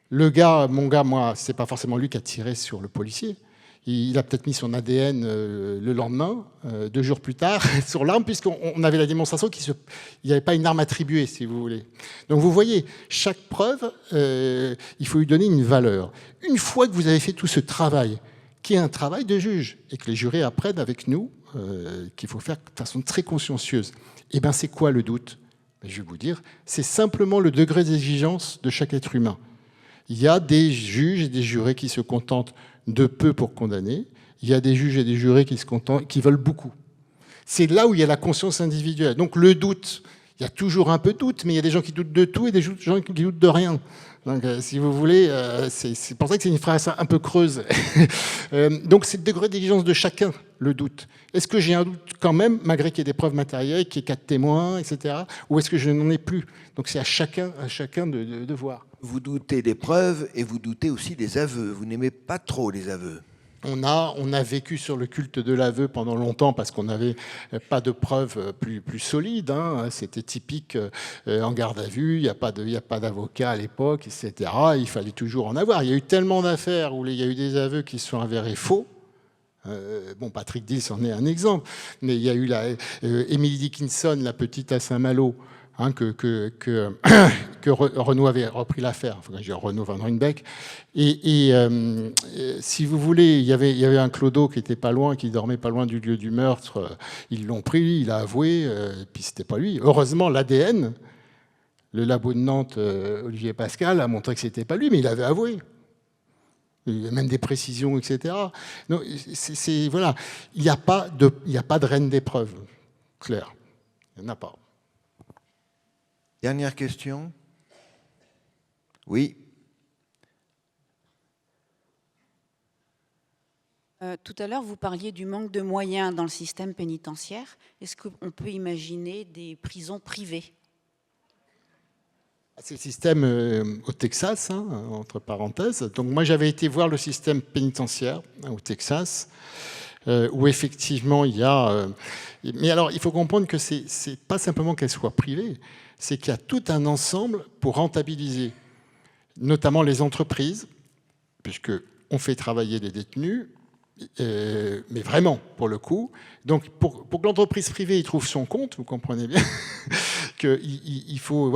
S2: Le gars, mon gars, moi, c'est pas forcément lui qui a tiré sur le policier. Il a peut-être mis son ADN le lendemain, 2 jours plus tard, sur l'arme, puisqu'on avait la démonstration qu'il n'y avait pas une arme attribuée, si vous voulez. Donc vous voyez, chaque preuve, il faut lui donner une valeur. Une fois que vous avez fait tout ce travail, qui est un travail de juge, et que les jurés apprennent avec nous, qu'il faut faire de façon très consciencieuse, eh bien c'est quoi le doute? Je vais vous dire, c'est simplement le degré d'exigence de chaque être humain. Il y a des juges et des jurés qui se contentent de peu pour condamner. Il y a des juges et des jurés qui veulent beaucoup. C'est là où il y a la conscience individuelle. Donc le doute, il y a toujours un peu de doute, mais il y a des gens qui doutent de tout et des gens qui doutent de rien. Donc, si vous voulez, c'est pour ça que c'est une phrase un peu creuse. Donc c'est le degré d'exigence de chacun, le doute. Est-ce que j'ai un doute quand même, malgré qu'il y ait des preuves matérielles, qu'il y ait 4 témoins, etc. Ou est-ce que je n'en ai plus? Donc c'est à chacun de voir.
S3: Vous doutez des preuves et vous doutez aussi des aveux. Vous n'aimez pas trop les aveux.
S2: On a vécu sur le culte de l'aveu pendant longtemps parce qu'on n'avait pas de preuves plus solides. Hein. C'était typique en garde à vue, il n'y a pas d'avocat à l'époque, etc. Il fallait toujours en avoir. Il y a eu tellement d'affaires où il y a eu des aveux qui se sont avérés faux. Bon, Patrick Diss en est un exemple, mais il y a eu Emily Dickinson, la petite à Saint-Malo, hein, que Renaud avait repris l'affaire, enfin, Renaud Van Ruynbeck. Et si vous voulez, il y avait un clodo qui était pas loin, qui dormait pas loin du lieu du meurtre. Ils l'ont pris, il a avoué, et puis c'était pas lui. Heureusement, l'ADN, le labo de Nantes, Olivier Pascal, a montré que c'était pas lui, mais il avait avoué. Il y a même des précisions, etc. Donc, voilà, il n'y a pas de reine des preuves, clair. Il n'y en a pas.
S3: Dernière question. Oui.
S9: Tout à l'heure, vous parliez du manque de moyens dans le système pénitentiaire. Est-ce qu'on peut imaginer des prisons privées?
S2: C'est le système au Texas, hein, entre parenthèses. Donc moi, j'avais été voir le système pénitentiaire au Texas, où effectivement, il y a... mais alors, il faut comprendre que c'est pas simplement qu'elle soit privée, c'est qu'il y a tout un ensemble pour rentabiliser, notamment les entreprises, puisqu'on fait travailler les détenus, mais vraiment, pour le coup. Donc, pour que l'entreprise privée y trouve son compte, vous comprenez bien qu'il faut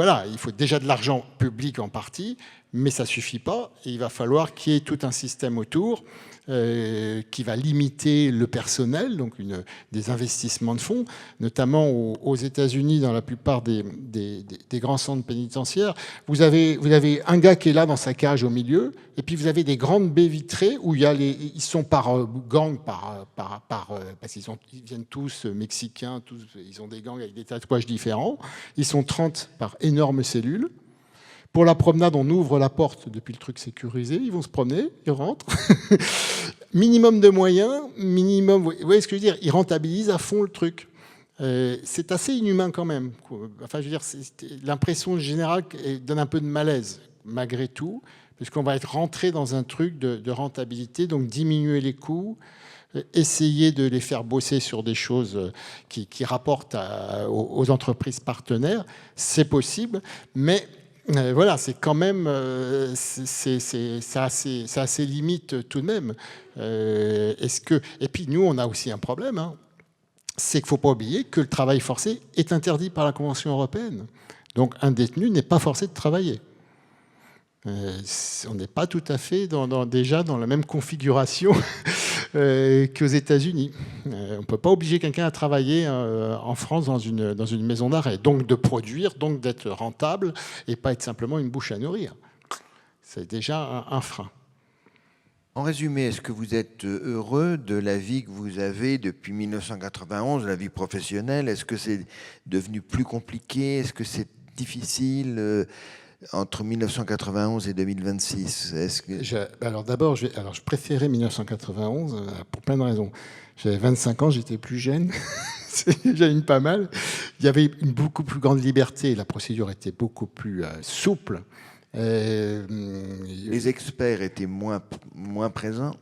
S2: déjà de l'argent public en partie, mais ça ne suffit pas. Et il va falloir qu'il y ait tout un système autour qui va limiter le personnel, donc des investissements de fonds, notamment aux États-Unis, dans la plupart des grands centres pénitentiaires. Vous avez un gars qui est là dans sa cage au milieu, et puis vous avez des grandes baies vitrées où ils sont par gang, parce qu'ils viennent tous mexicains, ils ont des gangs avec des tatouages différents. Ils sont 30 par énormes cellules. Pour la promenade, on ouvre la porte depuis le truc sécurisé. Ils vont se promener, ils rentrent. minimum de moyens, minimum... Vous voyez ce que je veux dire? Ils rentabilisent à fond le truc. C'est assez inhumain quand même. Enfin, je veux dire, l'impression générale donne un peu de malaise, malgré tout, puisqu'on va être rentré dans un truc de rentabilité, donc diminuer les coûts, essayer de les faire bosser sur des choses qui rapportent aux entreprises partenaires. C'est possible, mais... voilà, c'est quand même, c'est assez limite tout de même. Et puis nous, on a aussi un problème, hein, c'est qu'il ne faut pas oublier que le travail forcé est interdit par la Convention européenne. Donc un détenu n'est pas forcé de travailler. On n'est pas tout à fait déjà dans la même configuration qu'aux États-Unis. On ne peut pas obliger quelqu'un à travailler en France dans une maison d'arrêt, donc de produire, donc d'être rentable et pas être simplement une bouche à nourrir. C'est déjà un frein.
S3: En résumé, est-ce que vous êtes heureux de la vie que vous avez depuis 1991, la vie professionnelle? Est-ce que c'est devenu plus compliqué? Est-ce que c'est difficile entre 1991 et 2026?
S2: Alors d'abord, je préférais 1991 pour plein de raisons. J'avais 25 ans, j'étais plus jeune, j'avais pas mal. Il y avait une beaucoup plus grande liberté, la procédure était beaucoup plus souple.
S3: Les experts étaient moins présents.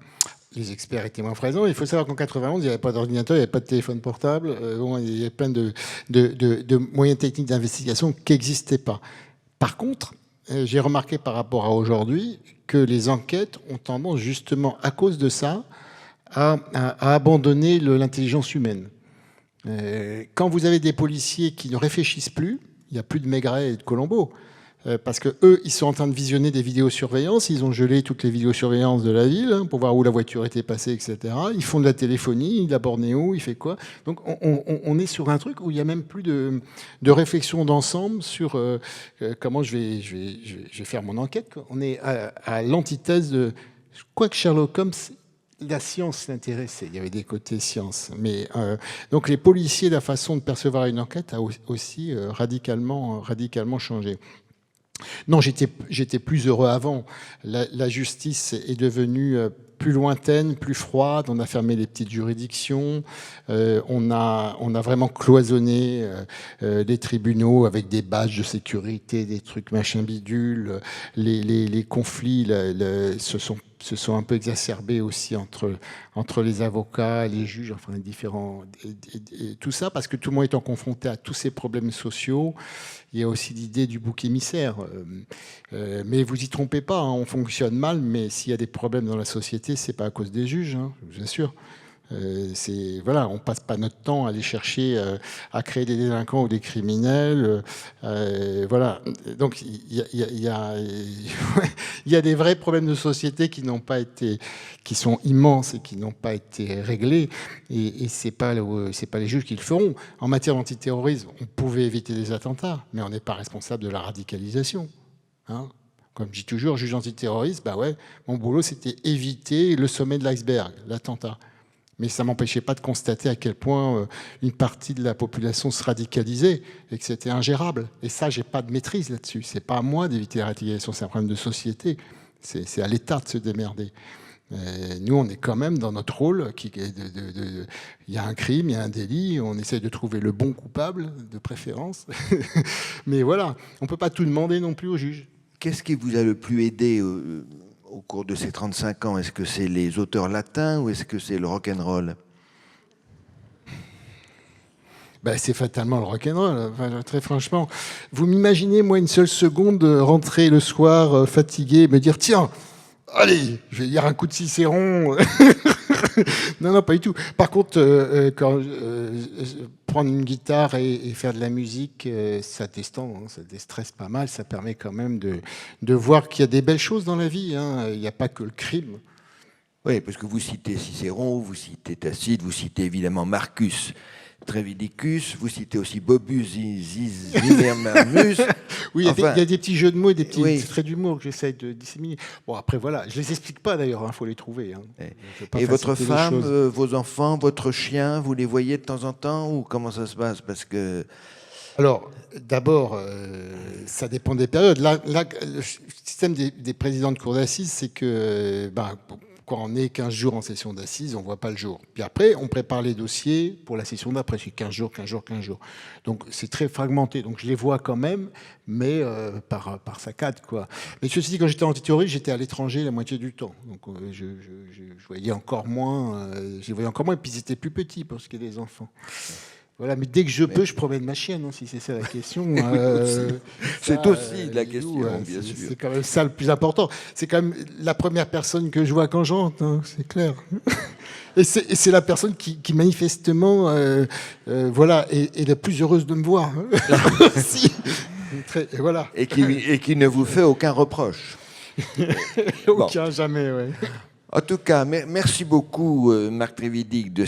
S2: Les experts étaient moins présents. Il faut savoir qu'en 91, il n'y avait pas d'ordinateur, il n'y avait pas de téléphone portable. Il y avait plein de moyens techniques d'investigation qui n'existaient pas. Par contre, j'ai remarqué par rapport à aujourd'hui que les enquêtes ont tendance justement, à cause de ça, à abandonner l'intelligence humaine. Quand vous avez des policiers qui ne réfléchissent plus, il n'y a plus de Maigret et de Colombo. Parce que eux, ils sont en train de visionner des vidéosurveillances, ils ont gelé toutes les vidéosurveillances de la ville pour voir où la voiture était passée, etc. Ils font de la téléphonie, il a Bornéo, il fait quoi? Donc on est sur un truc où il n'y a même plus de réflexion d'ensemble sur comment je vais faire mon enquête. On est à l'antithèse de... Quoique Sherlock Holmes, la science l'intéressait, il y avait des côtés science. Mais, donc les policiers, la façon de percevoir une enquête a aussi radicalement changé. Non, j'étais plus heureux avant. La justice est devenue plus lointaine, plus froide. On a fermé les petites juridictions. On a vraiment cloisonné les tribunaux avec des badges de sécurité, des trucs machin bidule. Les conflits se sont un peu exacerbés aussi entre les avocats, les juges, enfin les différents... Et tout ça parce que tout le monde étant confronté à tous ces problèmes sociaux. Il y a aussi l'idée du bouc émissaire. Mais vous y trompez pas, hein, on fonctionne mal, mais s'il y a des problèmes dans la société, c'est pas à cause des juges, hein, je vous assure. Voilà, on passe pas notre temps à aller chercher à créer des délinquants ou des criminels. Voilà, donc il y a des vrais problèmes de société qui sont immenses et qui n'ont pas été réglés. Et c'est pas les juges qui le feront. En matière d'antiterrorisme, on pouvait éviter des attentats, mais on n'est pas responsable de la radicalisation. Hein. Comme je dis toujours, juge antiterroriste, bah ouais, mon boulot c'était éviter le sommet de l'iceberg, l'attentat. Mais ça ne m'empêchait pas de constater à quel point une partie de la population se radicalisait et que c'était ingérable. Et ça, je n'ai pas de maîtrise là-dessus. Ce n'est pas à moi d'éviter la radicalisation, c'est un problème de société. C'est à l'État de se démerder. Nous, on est quand même dans notre rôle. Il y a un crime, il y a un délit, on essaie de trouver le bon coupable, de préférence. Mais voilà, on ne peut pas tout demander non plus au juge.
S3: Qu'est-ce qui vous a le plus aidé au cours de ces 35 ans? Est-ce que c'est les auteurs latins ou est-ce que c'est le rock'n'roll?
S2: Ben, c'est fatalement le rock'n'roll, enfin, très franchement. Vous m'imaginez, moi, une seule seconde, rentrer le soir fatigué et me dire « Tiens, allez, je vais lire un coup de Cicéron !» Non, pas du tout. Par contre, prendre une guitare et faire de la musique, ça déstend, hein, ça déstresse pas mal. Ça permet quand même de voir qu'il y a des belles choses dans la vie. Hein. Il n'y a pas que le crime.
S3: Oui, parce que vous citez Cicéron, vous citez Tacite, vous citez évidemment Marcus Trevildicus, vous citez aussi Bobus Zimmermanus.
S2: Oui, il y a des petits jeux de mots et des petits traits d'humour que j'essaie de disséminer. Bon, après, voilà, je ne les explique pas d'ailleurs, il faut les trouver. Hein.
S3: Et votre femme, vos enfants, votre chien, vous les voyez de temps en temps ou comment ça se passe? Parce que...
S2: Alors, d'abord, ça dépend des périodes. Là, le système des présidents de cour d'assises, c'est que... quand on est 15 jours en session d'assises, on ne voit pas le jour. Puis après, on prépare les dossiers pour la session d'après. C'est 15 jours, 15 jours, 15 jours. Donc c'est très fragmenté. Donc je les vois quand même, mais par saccade, quoi. Mais ceci dit, quand j'étais en théorie, j'étais à l'étranger la moitié du temps. Donc je voyais encore moins. Je voyais encore moins. Et puis ils étaient plus petits pour ce qui est des enfants. Voilà, mais dès que je peux, je promène ma chienne, hein, si c'est ça la question.
S3: C'est aussi la question, bien sûr.
S2: C'est quand même ça le plus important. C'est quand même la première personne que je vois quand j'entre, hein, c'est clair. Et c'est la personne qui manifestement, voilà, est la plus heureuse de me voir. Aussi. Et voilà.
S3: Et qui ne vous fait aucun reproche.
S2: Aucun, bon. Jamais, ouais.
S3: En tout cas, merci beaucoup, Marc Trévidic, de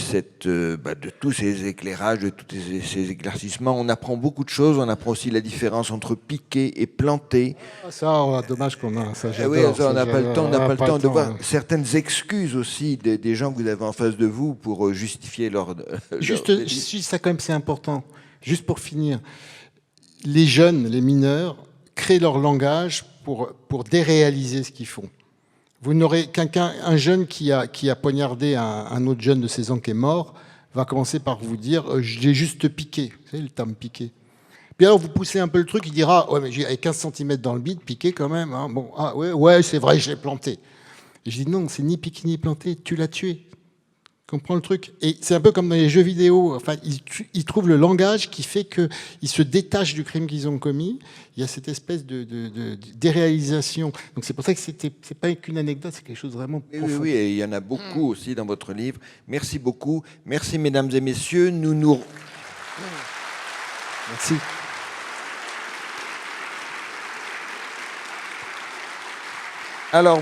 S3: tous ces éclairages, de tous ces éclaircissements. On apprend beaucoup de choses. On apprend aussi la différence entre piquer et planter.
S2: Ça, dommage qu'on a. Ça,
S3: oui, ça, on n'a pas le temps. On n'a pas le temps de voir certaines excuses aussi des gens que vous avez en face de vous pour justifier leur.
S2: Juste, ça quand même, c'est important. Juste pour finir, les jeunes, les mineurs, créent leur langage pour déréaliser ce qu'ils font. Vous n'aurez un jeune qui a poignardé un autre jeune de 16 ans qui est mort, va commencer par vous dire je l'ai juste piqué. Vous savez le terme piqué. Puis alors vous poussez un peu le truc, il dira ouais mais j'ai 15 cm dans le bide, piqué quand même. Hein. Bon, ah ouais c'est vrai, je l'ai planté. Et je dis non, c'est ni piqué ni planté, tu l'as tué. Comprends le truc. Et c'est un peu comme dans les jeux vidéo. Enfin, ils trouvent le langage qui fait qu'ils se détachent du crime qu'ils ont commis. Il y a cette espèce de déréalisation. Donc c'est pour ça que c'est pas qu'une anecdote, c'est quelque chose vraiment profond.
S3: Oui, et il y en a beaucoup aussi dans votre livre. Merci beaucoup. Merci, mesdames et messieurs.
S2: Merci.
S3: Alors,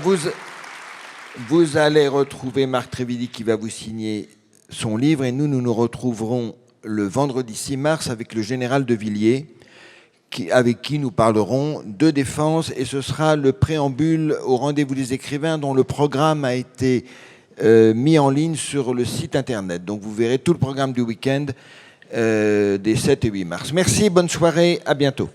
S3: vous allez retrouver Marc Trévidic qui va vous signer son livre et nous nous retrouverons le vendredi 6 mars avec le général de Villiers avec qui nous parlerons de défense et ce sera le préambule au rendez-vous des écrivains dont le programme a été mis en ligne sur le site internet. Donc vous verrez tout le programme du week-end des 7 et 8 mars. Merci, bonne soirée, à bientôt.